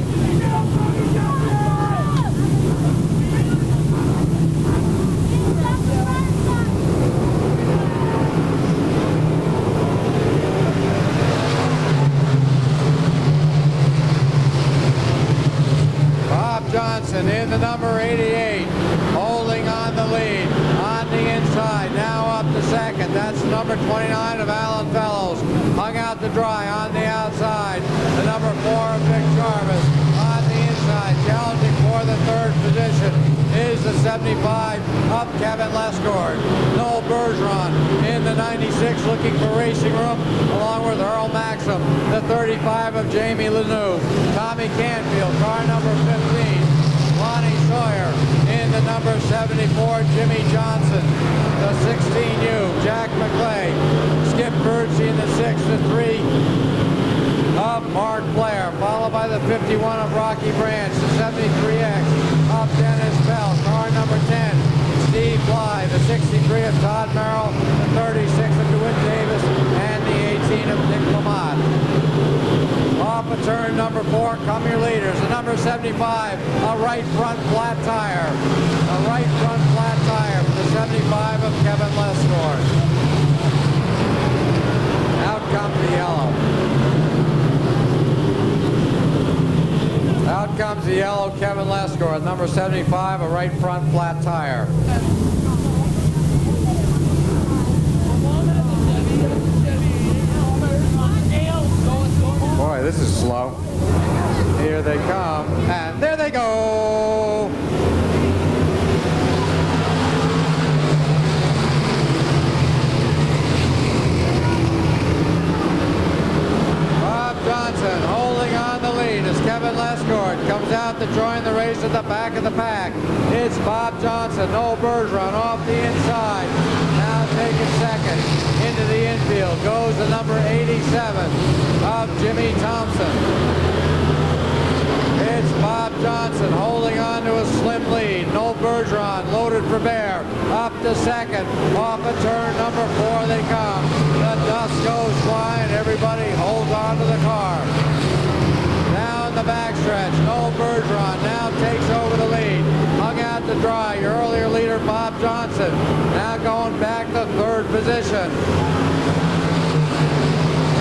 Johnson in the number 88, holding on the lead on the inside, now up to second. That's the number 29 of Alan Fellows, hung out to dry on the outside. The number 4 of Vic Jarvis on the inside, challenging for the 3rd position is the 75 of Kevin Lescord. Noel Bergeron in the 96 looking for racing room, along with Earl Maxim, the 35 of Jamie Lanoux. Tommy Canfield, car number 15. Lonnie Sawyer in the number 74, Jimmy Johnson. The 16U, Jack McClay. 71 of Rocky Branch, the 73X of Dennis Bell. Car number 10, Steve Bly, the 63 of Todd Merrill, the 36 of DeWitt Davis, and the 18 of Nick Lamont. Off of turn number 4 come your leaders. The number 75, a right front flat tire. A right front flat tire for the 75 of Kevin Lescore. Out comes the yellow. Out comes the yellow Kevin Lescore, number 75, a right front flat tire. Boy, this is slow. Here they come, and there they go. Bob Johnson holding on the lead as Kevin Lescore comes out to join the race at the back of the pack. It's Bob Johnson, Noel Bergeron off the inside. Now taking second. Into the infield goes the number 87 of Jimmy Thompson. It's Bob Johnson holding on to a slim lead. Noel Bergeron loaded for bear. Up to second. Off of turn number 4 they come. The dust goes flying. Everybody holds on to the car. Down the backstretch, Noel Bergeron now takes over the lead. Hung out to dry. Your earlier leader, Bob Johnson, now going back to third position.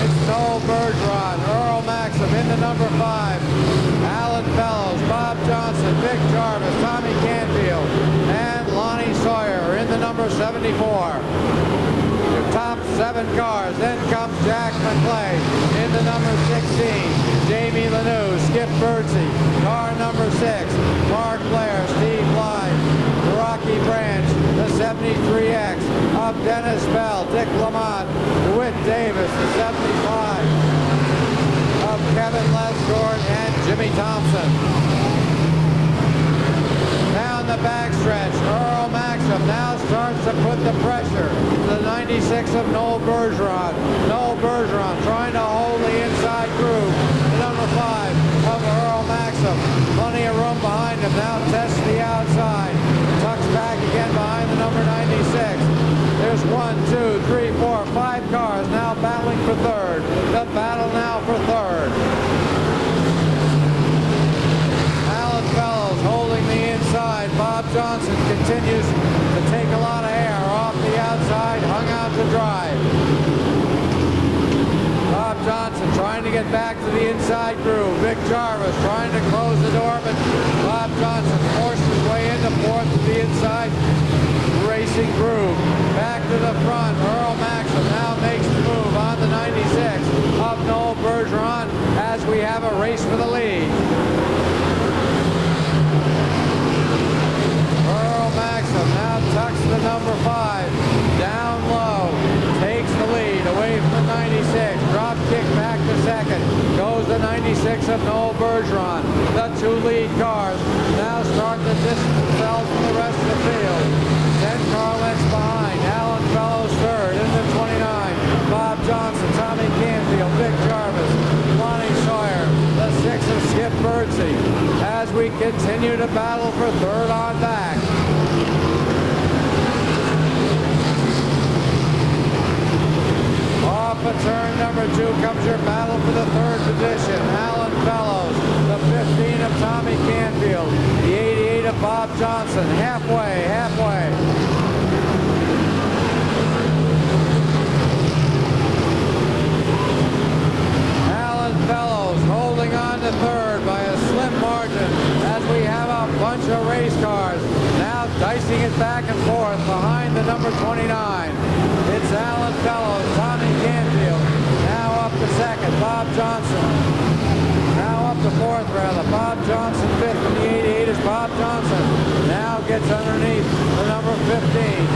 It's Noel Bergeron, Earl Maxim into number 5. Alan Fellows, Bob Johnson, Vic Jarvis, Tommy Canfield, and Lonnie Sawyer in the number 74. The top 7 cars. Then comes Jack McClay in the number 16. Jamie Lanou, Skip Birdsey, car number 6. Mark Blair, Steve Bly, Rocky Branch, the 73X of Dennis Bell, Dick Lamont, DeWitt Davis, the 75 of Kevin Lescore and Jimmy Thompson. Down the backstretch, Earl Maxim now starts to put the pressure. The 96 of Noel Bergeron. Noel Bergeron trying to hold the inside groove. The number 5 of Earl Maxim. Plenty of room behind him. Now tests the outside. Tucks back again behind the number 96. There's 1, 2, 3, 4, 5 cars now battling for third. The battle now for third. Alan Fellows holding the inside. Bob Johnson continues to take a lot of air off the outside, hung out to dry. Bob Johnson trying to get back to the inside groove. Vic Jarvis trying to close the door, but Bob Johnson forced his way into fourth to the inside racing groove. Back to the front, Earl Maxim now makes the move on the 96 of Noel Bergeron as we have a race for the lead. Earl Maxim now tucks the number 5 down low, takes the lead away from the 96. Drop kick back to second. Goes the 96 of Noel Bergeron. The 2 lead cars now start to distance themselves from the rest of the field. 10 car lengths behind. Alan Fellows third in the 29. Bob Johnson, Tommy Canfield, Vic Jarvis, Lonnie Sawyer, the 6 of Skip Birdsey, as we continue to battle for third on back. Off of turn number 2 comes your battle for the third position. Alan Fellows, the 15 of Tommy Canfield, the 88 of Bob Johnson, halfway. Alan Fellows holding on to third by a slim margin as we have a bunch of race cars now dicing it back and forth behind the number 29. It's Alan Fellows, Tommy Canfield, now up to second. Bob Johnson, now up to fourth rather. Bob Johnson fifth in the 88 is Bob Johnson. Now gets underneath the number 15.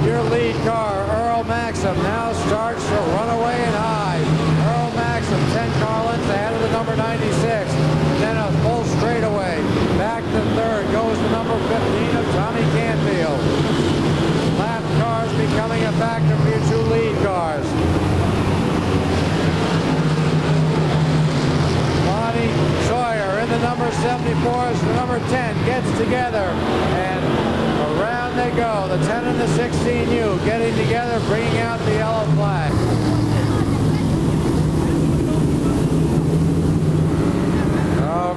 Your lead car, Earl Maxim, now starts to run away and hide. Earl Maxim, 10 car lengths ahead of the number 96. And then a full straightaway. Back to third goes the number 15 of Tommy Canfield. Lap cars becoming a factor for your 2 lead cars. Lonnie Sawyer 16U getting together, bringing out the yellow flag.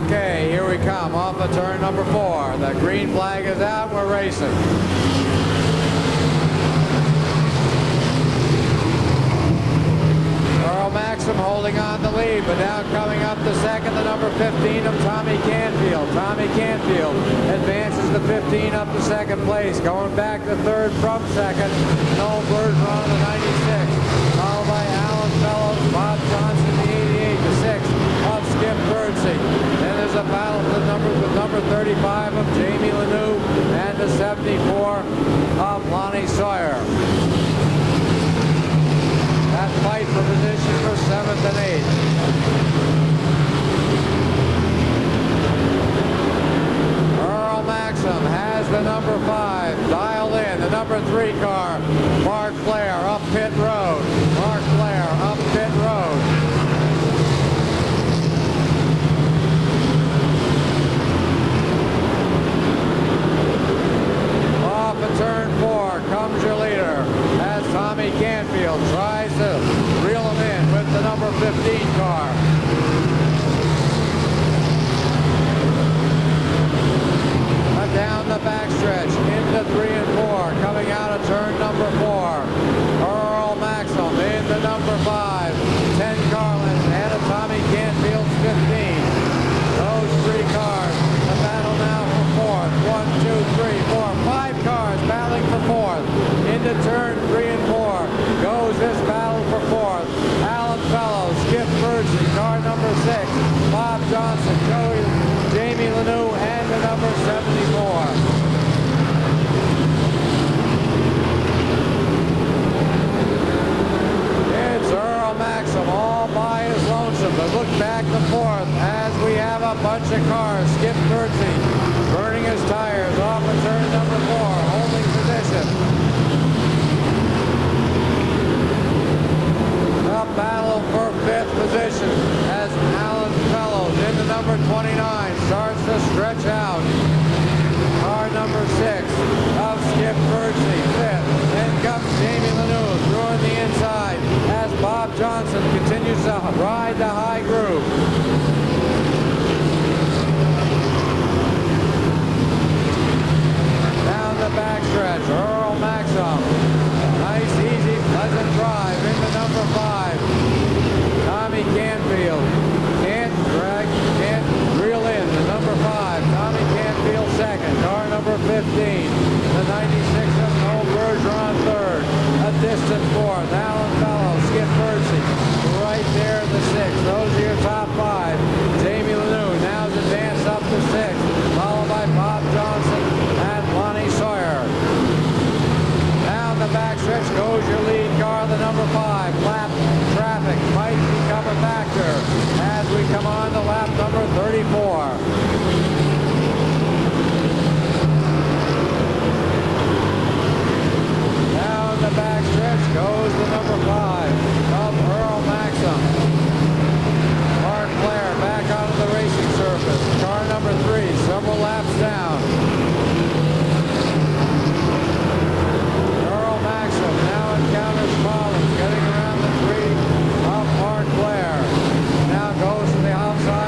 Okay, here we come off of turn number 4. The green flag is out. We're racing. Earl Maxim holding on the lead, but now coming up the second, the number 15 of Tommy Canfield. Tommy Canfield advances the 15 up to second place. Going back to third from second, Noel Bergeron, the 96. Followed by Alan Fellows, Bob Johnson, the 88, the 6 of Skip Birdsey. Then there's a battle for the number 35 of Jamie Lanoux and the 74 of Lonnie Sawyer. That fight for position for 7th and 8th. Earl Maxim has the number 5 dialed in. The number 3 car, Mark Flair up pit road. Mark Flair up pit road. Off of turn 4 comes your leader as Tommy Canfield tries to reel him in with the number 15 car. Down the backstretch into 3 and 4, coming out of turn number 4. Earl Maxim in the number 5. 10 car lengths ahead of Tommy Canfield's 15. Those 3 cars, the battle now for 4th. 1, 2, 3, 4, 5 cars battling for 4th. Into turn 3 and 4 goes this battle for 4th. Alan Fellows, Skip Birdsey, car number 6. Bob Johnson, Jamie Lanoux, and the number 74. It's Earl Maxim all by his lonesome, but look back and forth as we have a bunch of cars. Skip Birdsey burning his tires off of turn number 4, holding position. A battle for 5th position as Alan Fellows in the number 29 starts to stretch out. Car number 6 of Skip Birdsey, 5th. Then comes Jamie Lanoux through on the inside as Bob Johnson continues to ride the high groove. Down the backstretch, Earl Maxim. Nice, easy, pleasant drive into number 5. Tommy Canfield can't reel in the number 5. Tommy Canfield second. Car number 15. The 96 of Noel Bergeron third. A distant 4th. Alan Fellows, Skip Birdsey. Right there in the 6th. Those are your top 5. Jamie Lanoux now is advanced up to 6th. Followed by Bob Johnson and Lonnie Sawyer. Down the backstretch goes your lead car, the number 5. Lap traffic might become a factor as we come on to lap number 34. Down the backstretch goes the number 5 of Earl Maxim. Mark Flair back onto the racing surface. Car number 3, several laps down. Now encounters problems getting around the 3 of Mark Flair. Now goes to the outside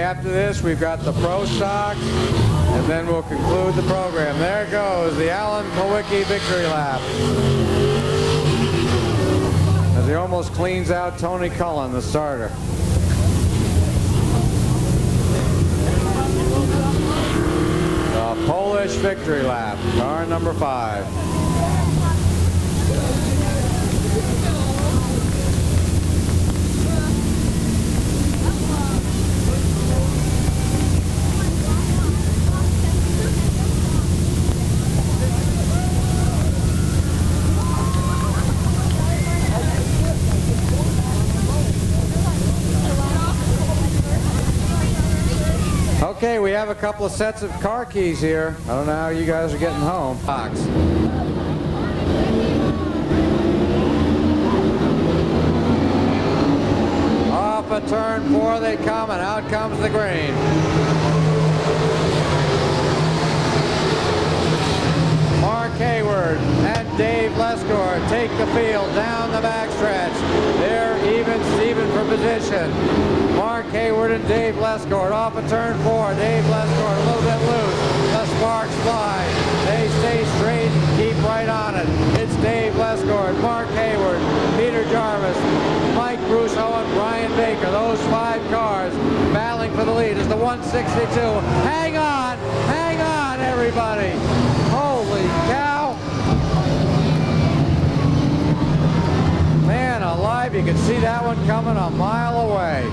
after this, we've got the pro stocks, and then we'll conclude the program. There goes the Alan Kowicki victory lap, as he almost cleans out Tony Cullen, the starter. The Polish victory lap, car number 5. Okay, we have a couple of sets of car keys here. I don't know how you guys are getting home. Box. Off a turn 4 they come, and out comes the green. Mark Hayward and Dave Lesgore take the field down the backstretch. They're Steven for position. Mark Hayward and Dave Lesgore off a turn 4. Dave Lesgore a little bit loose. The sparks fly. They stay straight and keep right on it. It's Dave Lesgore, Mark Hayward, Peter Jarvis, Mike Russo, and Brian Baker. Those 5 cars battling for the lead as the 162. Hang on, everybody. Holy cow. Man alive, you can see that one coming a mile away.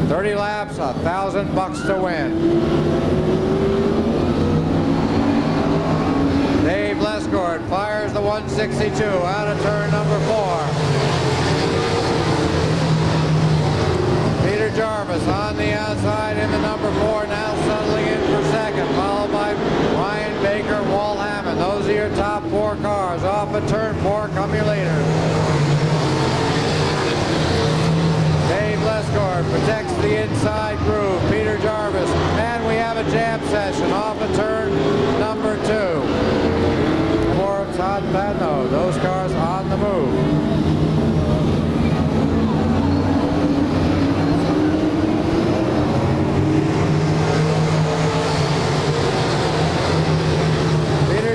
30 laps, $1,000 to win. Dave Lesgore fires the 162 out of turn number 4. Peter Jarvis on the outside in the number 4, now settling in for second, followed by Ryan Baker, Walt Hammond. Those are your top 4 cars. Off of turn 4, come your leaders. Dave Lesgore protects the inside groove. Peter Jarvis, and we have a jam session off of turn number 2. For Todd Patno, those cars on the move.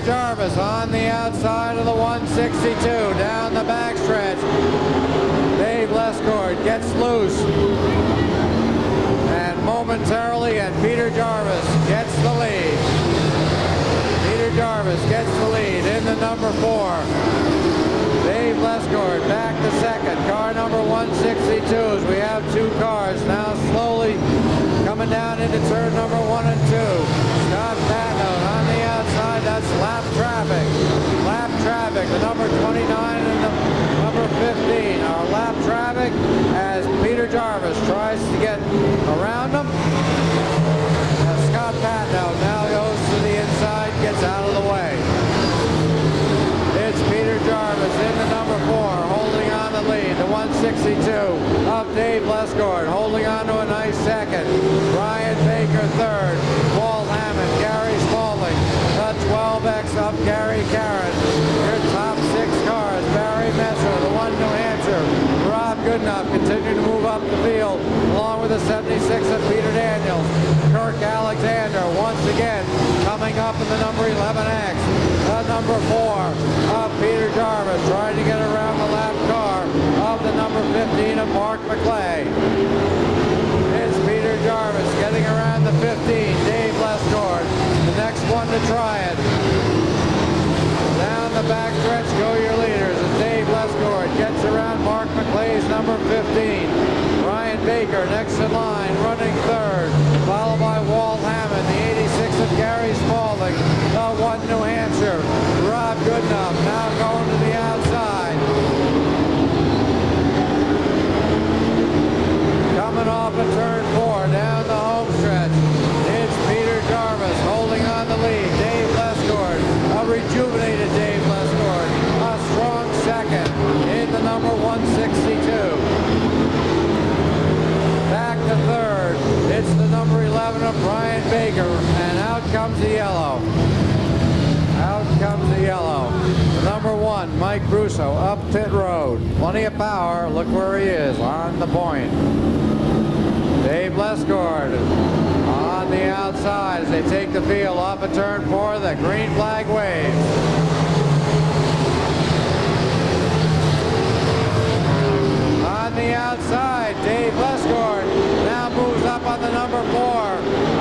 Jarvis on the outside of the 162, down the backstretch. Dave Lesgore gets loose, and momentarily, and Peter Jarvis gets the lead. Peter Jarvis gets the lead in the number 4. Dave Lesgore back to second. Car number 162 as we have 2 cars now slowly coming down into turn number 1 and 2. Scott Patno on the outside. That's lap traffic. Lap traffic. The number 29 and the number 15 are lap traffic as Peter Jarvis tries to get around them. Scott Patno now goes to the inside, gets out of the way. It's Peter Jarvis in the number 4, holding on the lead. The 162 of Dave Lesgore, holding on to a nice second. Brian Baker third. Walt Hammond, Gary Spaulding. The 12X of Gary Caron. Your top 6 cars. Barry Messer, the 1 New Hampshire. Rob Goodenough continuing to move up the field, along with the 76 of Peter Daniels. Kirk Alexander once again coming up in the number 11X. The number 4 of Peter Jarvis trying to get around the lap car of the number 15 of Mark McClay. It's Peter Jarvis getting around the 15. Dave Lesgore, the next one to try it. Down the backstretch go your leaders as Dave Lesgore gets around Mark McClay's number 15. Ryan Baker next in line, running third, followed by Walt Hammond, the 86 of Gary Spaulding, the 1 New Hampshire. Rob Goodenough now going to the outside. Coming off of turn 4 down the home stretch. It's Peter Jarvis holding on the lead. Dave Lesgore, a rejuvenated Dave Lesgore, a strong second in the number 162. Back to third. It's the number 11 of Brian Baker, and out comes the yellow. Out comes the yellow. The number 1, Mike Russo, up pit road. Plenty of power. Look where he is, on the point. Dave Lescord on the outside as they take the field off of turn 4. The green flag waves. On the outside, Dave Lescord now moves up on the number 4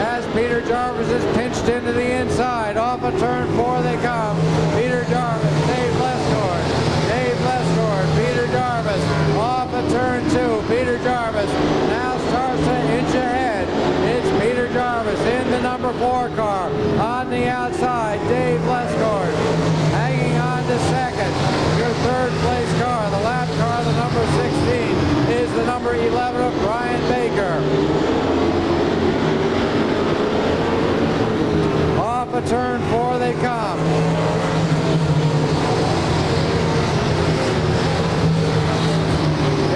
as Peter Jarvis is pinched into the inside. Off of turn 4 they come. Peter Jarvis, Dave Lescord, Dave Lescord, Peter Jarvis. Off of turn 2, Peter Jarvis now starts to inch ahead. It's Peter Jarvis in the number 4 car. On the outside, Dave Lescord hanging on to second. Your third place car, the lap car, the number 16, is the number 11 of Brian Baker. Off of turn 4 they come.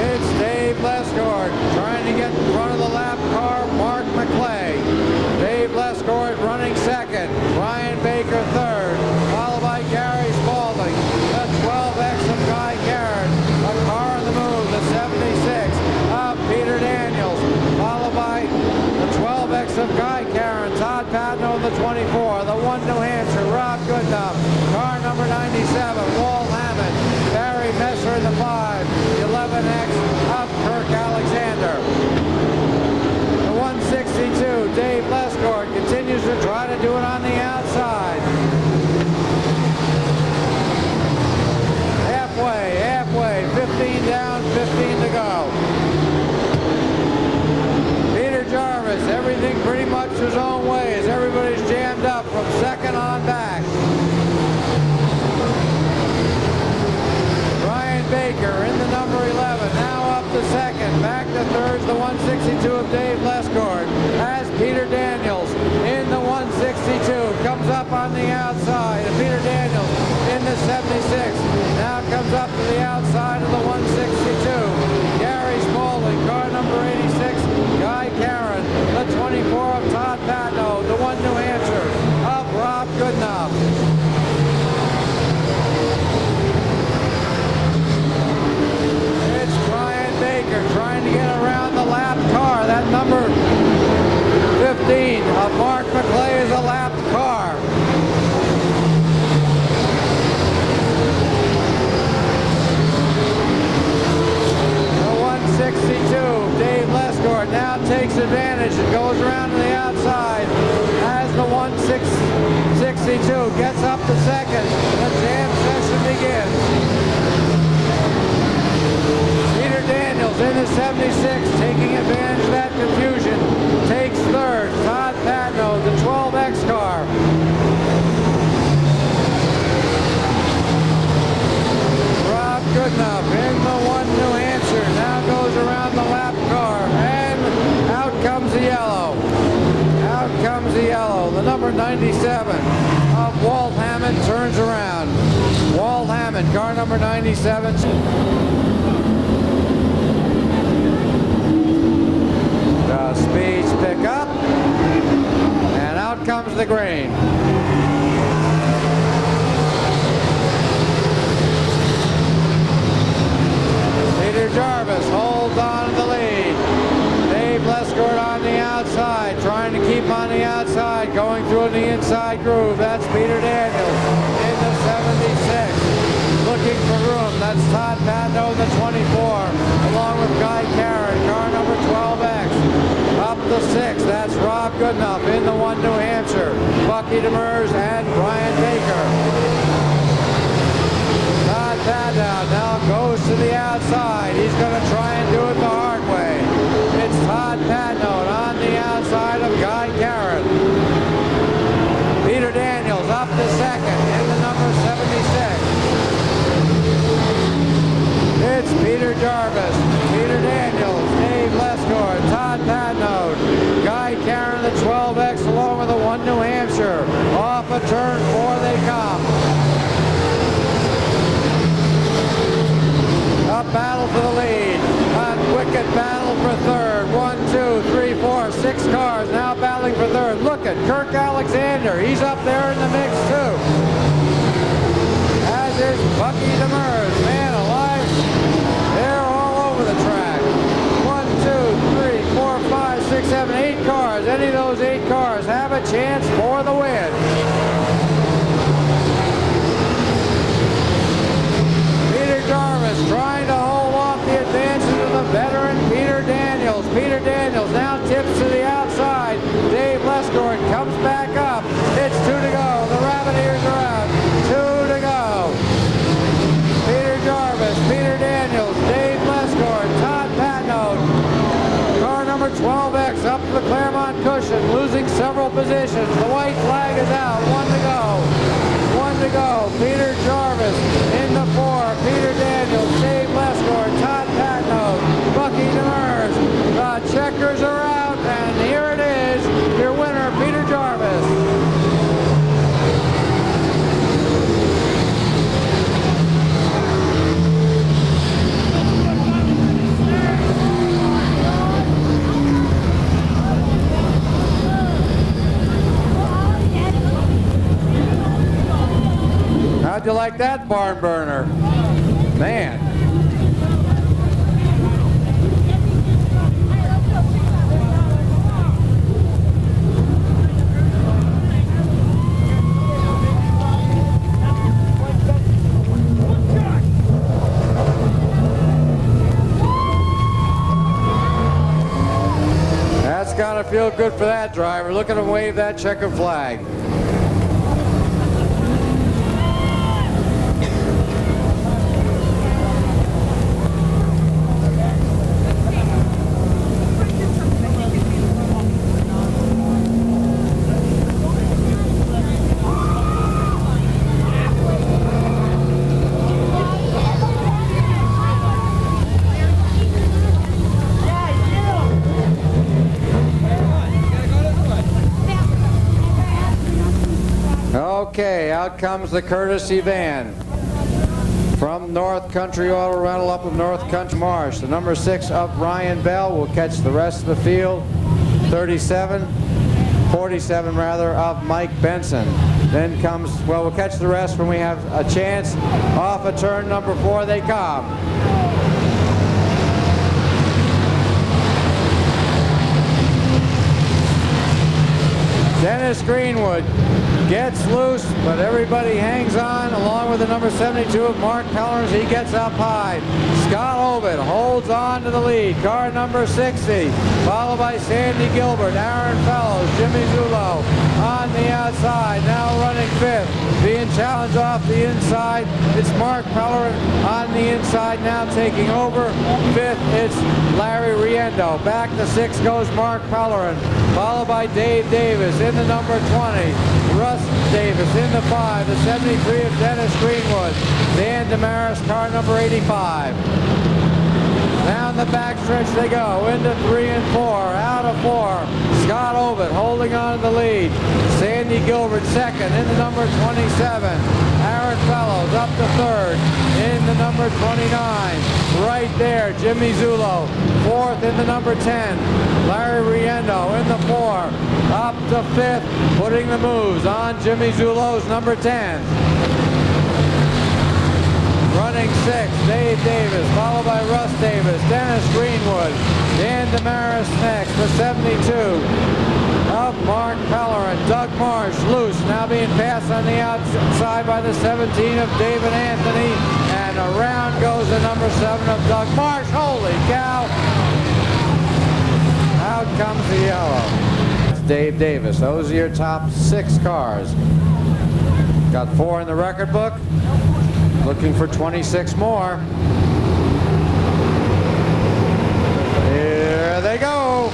It's Dave Lescord trying to get in front of the lap car, Mark McClay. Dave Lescord running second. Brian Baker third, followed by Gary Spalding. The 12X of Guy Garrett. A car on the move, the 76 of Peter Daniels, followed by the 12X of Guy Karen, Todd Patno in the 24, the 1 New Hampshire, Rob Goodenough, car number 97, Walt Hammond, Barry Messer in the 5, the 11X of Kirk Alexander. The 162, Dave Lescord, continues to try to do it on the outside. Halfway, 15 down, 15 to go. Peter Jarvis, everything pretty much his own way as everybody's jammed up from second on back. Brian Baker in the number 11, now up to second. Back to third, the 162 of Dave Lescord. As Peter Daniels in the 162 comes up on the outside. And Peter Daniels in the 76 now comes up to the outside of the 162. Gary Spalding, car number 86, Guy Karen, the 24 of Todd Patno, the 1 New Hampshire of Rob Goodenough. It's Brian Baker trying to get around the lap car. That number 15 of Mark McClay is a lapped car. The 162, Dave Lescord, now takes advantage and goes around to the outside as the 162 gets up to second. The jam session begins. Peter Daniels in the 76, taking advantage of that confusion, takes third. Todd Patno, the 12X car. Rob Goodenough in the 1 New Hampshire now goes around the lap car, and out comes the yellow. Out comes the yellow. The number 97 of Walt Hammond turns around. Walt Hammond, car number 97. The speeds pick up, and out comes the green. Peter Jarvis holds on to the lead. Dave Lescord on the outside, trying to keep on the outside, going through in the inside groove. That's Peter Daniels in the 76. Looking for room. That's Todd Patno in the 24, along with Guy Karen, car number 12X. Up the 6, that's Rob Goodenough in the 1 New Hampshire. Bucky Demers and Brian Baker. Todd Patno now goes to the outside. He's going to try and do it the hard way. It's Todd Patno on the outside of Guy Karen. Peter Daniels up to second in the number 76. It's Peter Jarvis, Peter Daniels, Dave Lescord, Todd Patno, Guy Karen, the 12X, along with the 1 New Hampshire. Off of turn 4 they come. A battle for the lead. A wicked battle for third. 1, 2, 3, 4, 6 cars now battling for third. Look at Kirk Alexander. He's up there in the mix too. As is Bucky Demers. Man alive. They're all over the track. 1, 2, 3, 4, 5, 7, 8 cars. Any of those 8 cars have a chance for the win. Peter Jarvis trying to hold off the advances of the veteran Peter Daniels. Peter Daniels now tips to the outside. Dave Lesgord comes back up. It's 2 to go. The Rabbit Ears are out. 2 to go. Peter Jarvis, Peter Daniels, Dave Lesgord, Todd Patnode. Car number 12X up to the Claremont cushion, losing several positions. The white flag is out. 1 to go. 1 to go. Peter Jarvis in the 4. Peter Daniels, Dave Lesgord, Todd Patnode, Bucky Demers. The checkers are out, and here it is, your winner, Peter Jarvis. How'd you like that barn burner? Man. That's gotta feel good for that driver. Look at him wave that checkered flag. Okay, out comes the courtesy van from North Country Auto Rental up of North Country Marsh. The number 6 of Ryan Bell will catch the rest of the field. 47 rather, of Mike Benson. Then comes, well, we'll catch the rest when we have a chance. Off of turn number 4 they come. Dennis Greenwood gets loose, but everybody hangs on, along with the number 72 of Mark Pellers. He gets up high. Scott Ovid holds on to the lead. Car number 60, followed by Sandy Gilbert, Aaron Fellows, Jimmy Zulo on the outside, now running 5th. Being challenged off the inside, it's Mark Pellerin on the inside, now taking over. 5th, it's Larry Riendo. Back to 6 goes Mark Pellerin, followed by Dave Davis in the number 20. Russ Davis in the 5, the 73 of Dennis Greenwood. Dan Damaris, car number 85. Down the backstretch they go, into 3 and 4, out of 4. Scott Ovid holding on to the lead. Sandy Gilbert 2nd in the number 27. Aaron Fellows up to 3rd in the number 29. Right there, Jimmy Zulo 4th in the number 10. Larry Riendo in the 4. Up to 5th, putting the moves on Jimmy Zulo's number 10. Running 6, Dave Davis, followed by Russ Davis, Dennis Greenwood, Dan Damaris next, the 72 of Mark Pellerin. Doug Marsh loose, now being passed on the outside by the 17 of David Anthony, and around goes the number 7 of Doug Marsh. Holy cow! Out comes the yellow. It's Dave Davis. Those are your top 6 cars. Got 4 in the record book. Looking for 26 more. Here they go.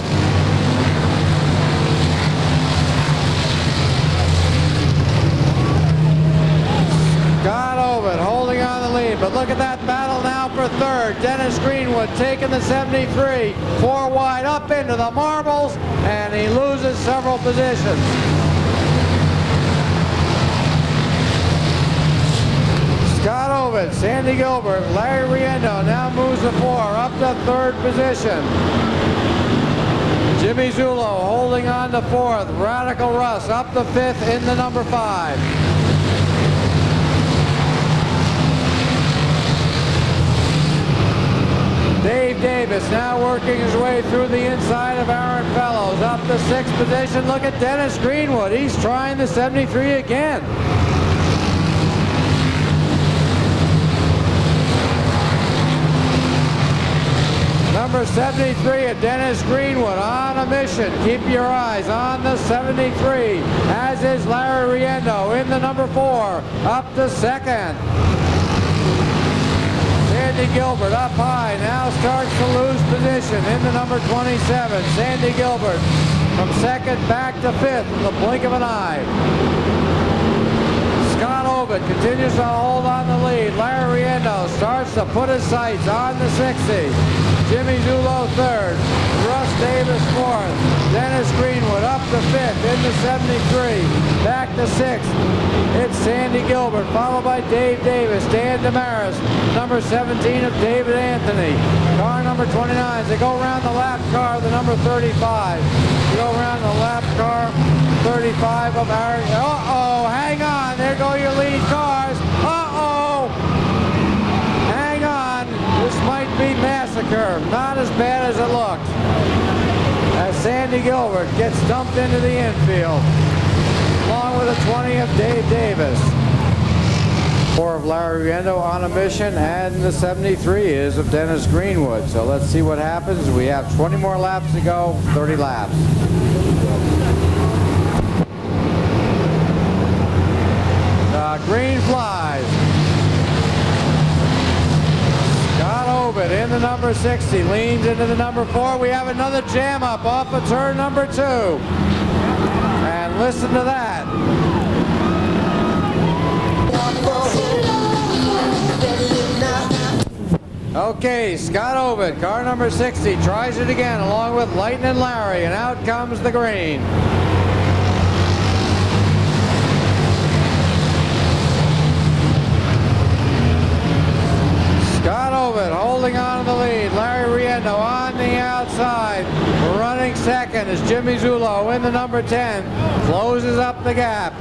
Scott Ovid holding on the lead, but look at that battle now for 3rd. Dennis Greenwood taking the 73, 4 wide up into the marbles, and he loses several positions. Scott Ovid, Sandy Gilbert, Larry Riendo now moves the 4 up to 3rd position. Jimmy Zulo holding on to 4th. Radical Russ up to 5th in the number 5. Dave Davis now working his way through the inside of Aaron Fellows. Up to 6th position. Look at Dennis Greenwood. He's trying the 73 again. Number 73 at Dennis Greenwood on a mission. Keep your eyes on the 73, as is Larry Riendo in the number 4, up to 2nd. Sandy Gilbert up high, now starts to lose position in the number 27. Sandy Gilbert from 2nd back to 5th in the blink of an eye. Scott Ovid continues to hold on the lead. Larry Riendo starts to put his sights on the 60. Jimmy Zulo 3rd, Russ Davis 4th, Dennis Greenwood up to 5th in the 73, back to 6th. It's Sandy Gilbert, followed by Dave Davis, Dan Damaris, number 17 of David Anthony. Car number 29, they go around the lap car, the number 35. They go around the lap car, 35 of Aaron. Uh-oh, hang on, there go your lead cars. Uh-oh, hang on, this might be massacre. Not as bad as it looks. As Sandy Gilbert gets dumped into the infield, along with a 20 of Dave Davis. 4 of Larry Riendo on a mission, and the 73 is of Dennis Greenwood. So let's see what happens. We have 20 more laps to go, 30 laps. Green flies. Scott Ovid in the number 60, leans into the number 4. We have another jam up off of turn number 2. And listen to that. Okay, Scott Ovid, car number 60, tries it again along with Lightning Larry, and out comes the green. Scott Ovid holding on to the lead. Larry Riendo on the outside. Running 2nd is Jimmy Zulo in the number 10. Closes up the gap.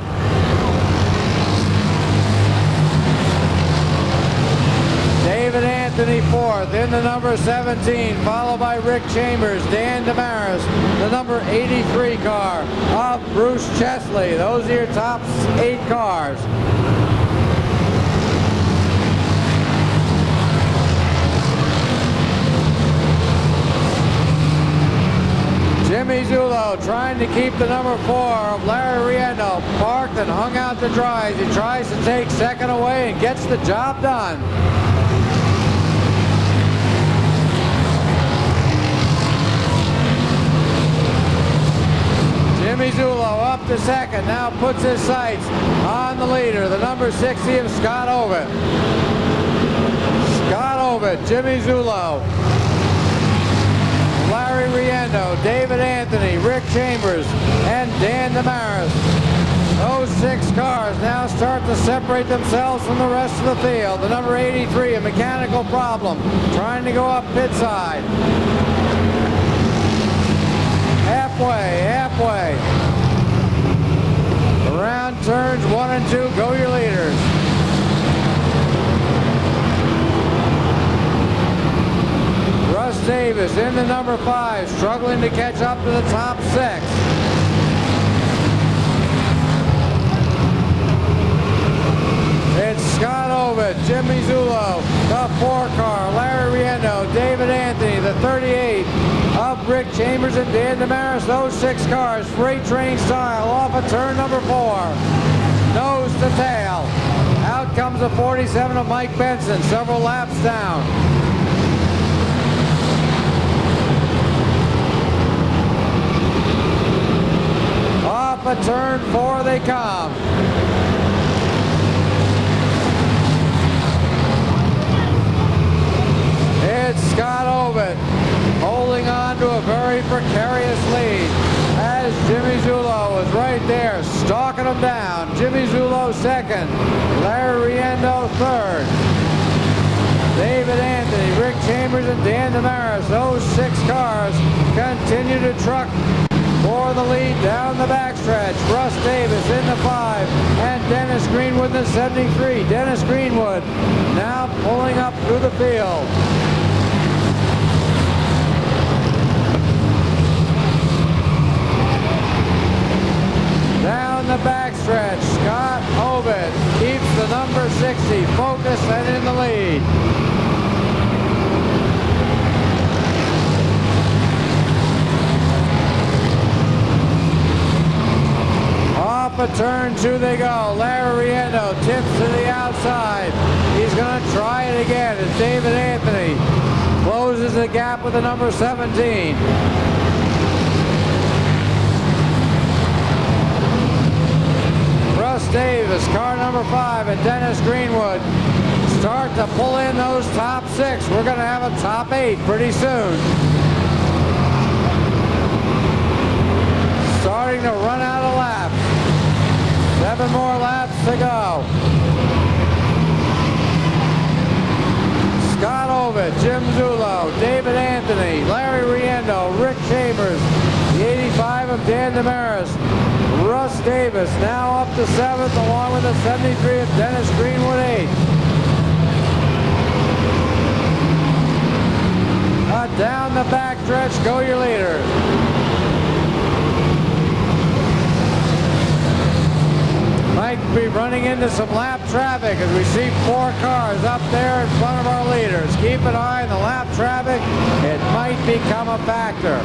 David Anthony 4th in the number 17, followed by Rick Chambers, Dan Damaris, the number 83 car of Bruce Chesley. Those are your top 8 cars. Jimmy Zulo trying to keep the number 4 of Larry Riendo parked and hung out to dry as he tries to take 2nd away and gets the job done. Jimmy Zulo up to 2nd, now puts his sights on the leader, the number 60 of Scott Ovid. Scott Ovid, Jimmy Zulo, Larry Riendo, David Anthony, Rick Chambers, and Dan Damaris. Those 6 cars now start to separate themselves from the rest of the field. The number 83, a mechanical problem, trying to go up pit side. Halfway. Around turns 1 and 2, go your leaders. Russ Davis in the number 5, struggling to catch up to the top 6. It's Scott Ovid, Jimmy Zulo, the 4 car, Larry Riendo, David Anthony, the 38 of Rick Chambers and Dan Damaris. Those 6 cars, freight train style, off of turn number 4. Nose to tail. Out comes the 47 of Mike Benson, several laps down. Off of turn 4 they come. It's Scott Ovid holding on to a very precarious lead as Jimmy Zulo is right there stalking him down. Jimmy Zulo 2nd, Larry Riendo 3rd. David Anthony, Rick Chambers, and Dan Damaris. Those 6 cars continue to truck for the lead down the backstretch. Russ Davis in the 5 and Dennis Greenwood in the 73. Dennis Greenwood now pulling up through the field. the backstretch, Scott Ovid keeps the number 60 focused and in the lead. Off of turn 2 they go. Larry Riendo tips to the outside. He's going to try it again as David Anthony closes the gap with the number 17. Russ Davis, car number 5, and Dennis Greenwood start to pull in those top 6. We're going to have a top 8 pretty soon. Starting to run out of laps. 7 more laps to go. Scott Ovid, Jim Zulo, David Anthony, Larry Riendo, Rick Chambers, the 85 of Dan Damaris, Russ Davis now up to 7th along with the 73 of Dennis Greenwood 8th. Down the backstretch go your leaders. Might be running into some lap traffic as we see 4 cars up there in front of our leaders. Keep an eye on the lap traffic. It might become a factor.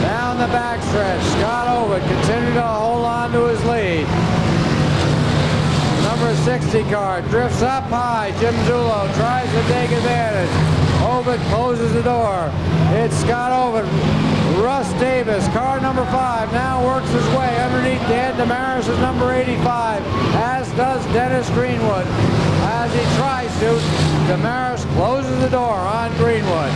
Down the backstretch, Scott Ovid continuing to hold on to his lead. Number 60 car drifts up high. Jim Zulo tries to take advantage. Ovid closes the door. It's Scott Ovid. Russ Davis, car number 5, now works his way underneath Dan Damaris' number 85, as does Dennis Greenwood. As he tries to, Damaris closes the door on Greenwood.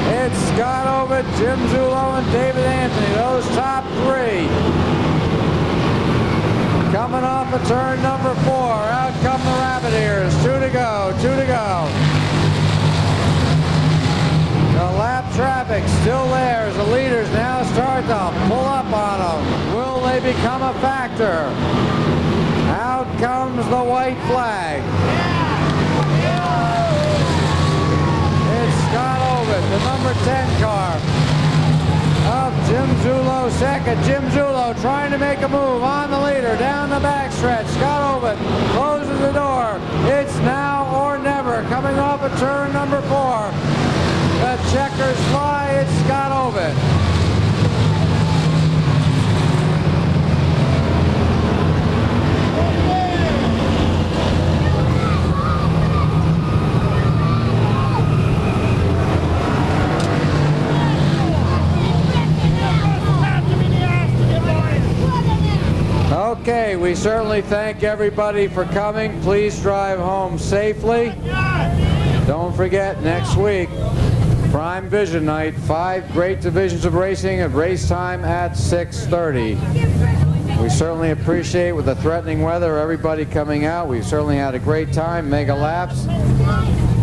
It's Scott Ovid, Jim Zulo, and David Anthony, those top 3. Coming off of turn number 4, out come the Rabbit Ears. 2 to go, 2 to go. The lap traffic still there as the leaders now start to pull up on them. Will they become a factor? Out comes the white flag. It's Scott Ovid, the number 10 car of Jim Zulo second. Jim Zulo trying to make a move on the leader down the backstretch. Scott Ovid closes the door. It's now or never coming off of turn number 4. The checkers fly. It's Scott Ovid. Okay, we certainly thank everybody for coming. Please drive home safely. Don't forget, next week, Prime Vision Night, 5 great divisions of racing at race time at 6:30. We certainly appreciate, with the threatening weather, everybody coming out. We've certainly had a great time. Mega laps,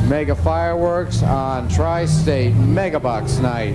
mega fireworks on Tri-State Megabucks Night.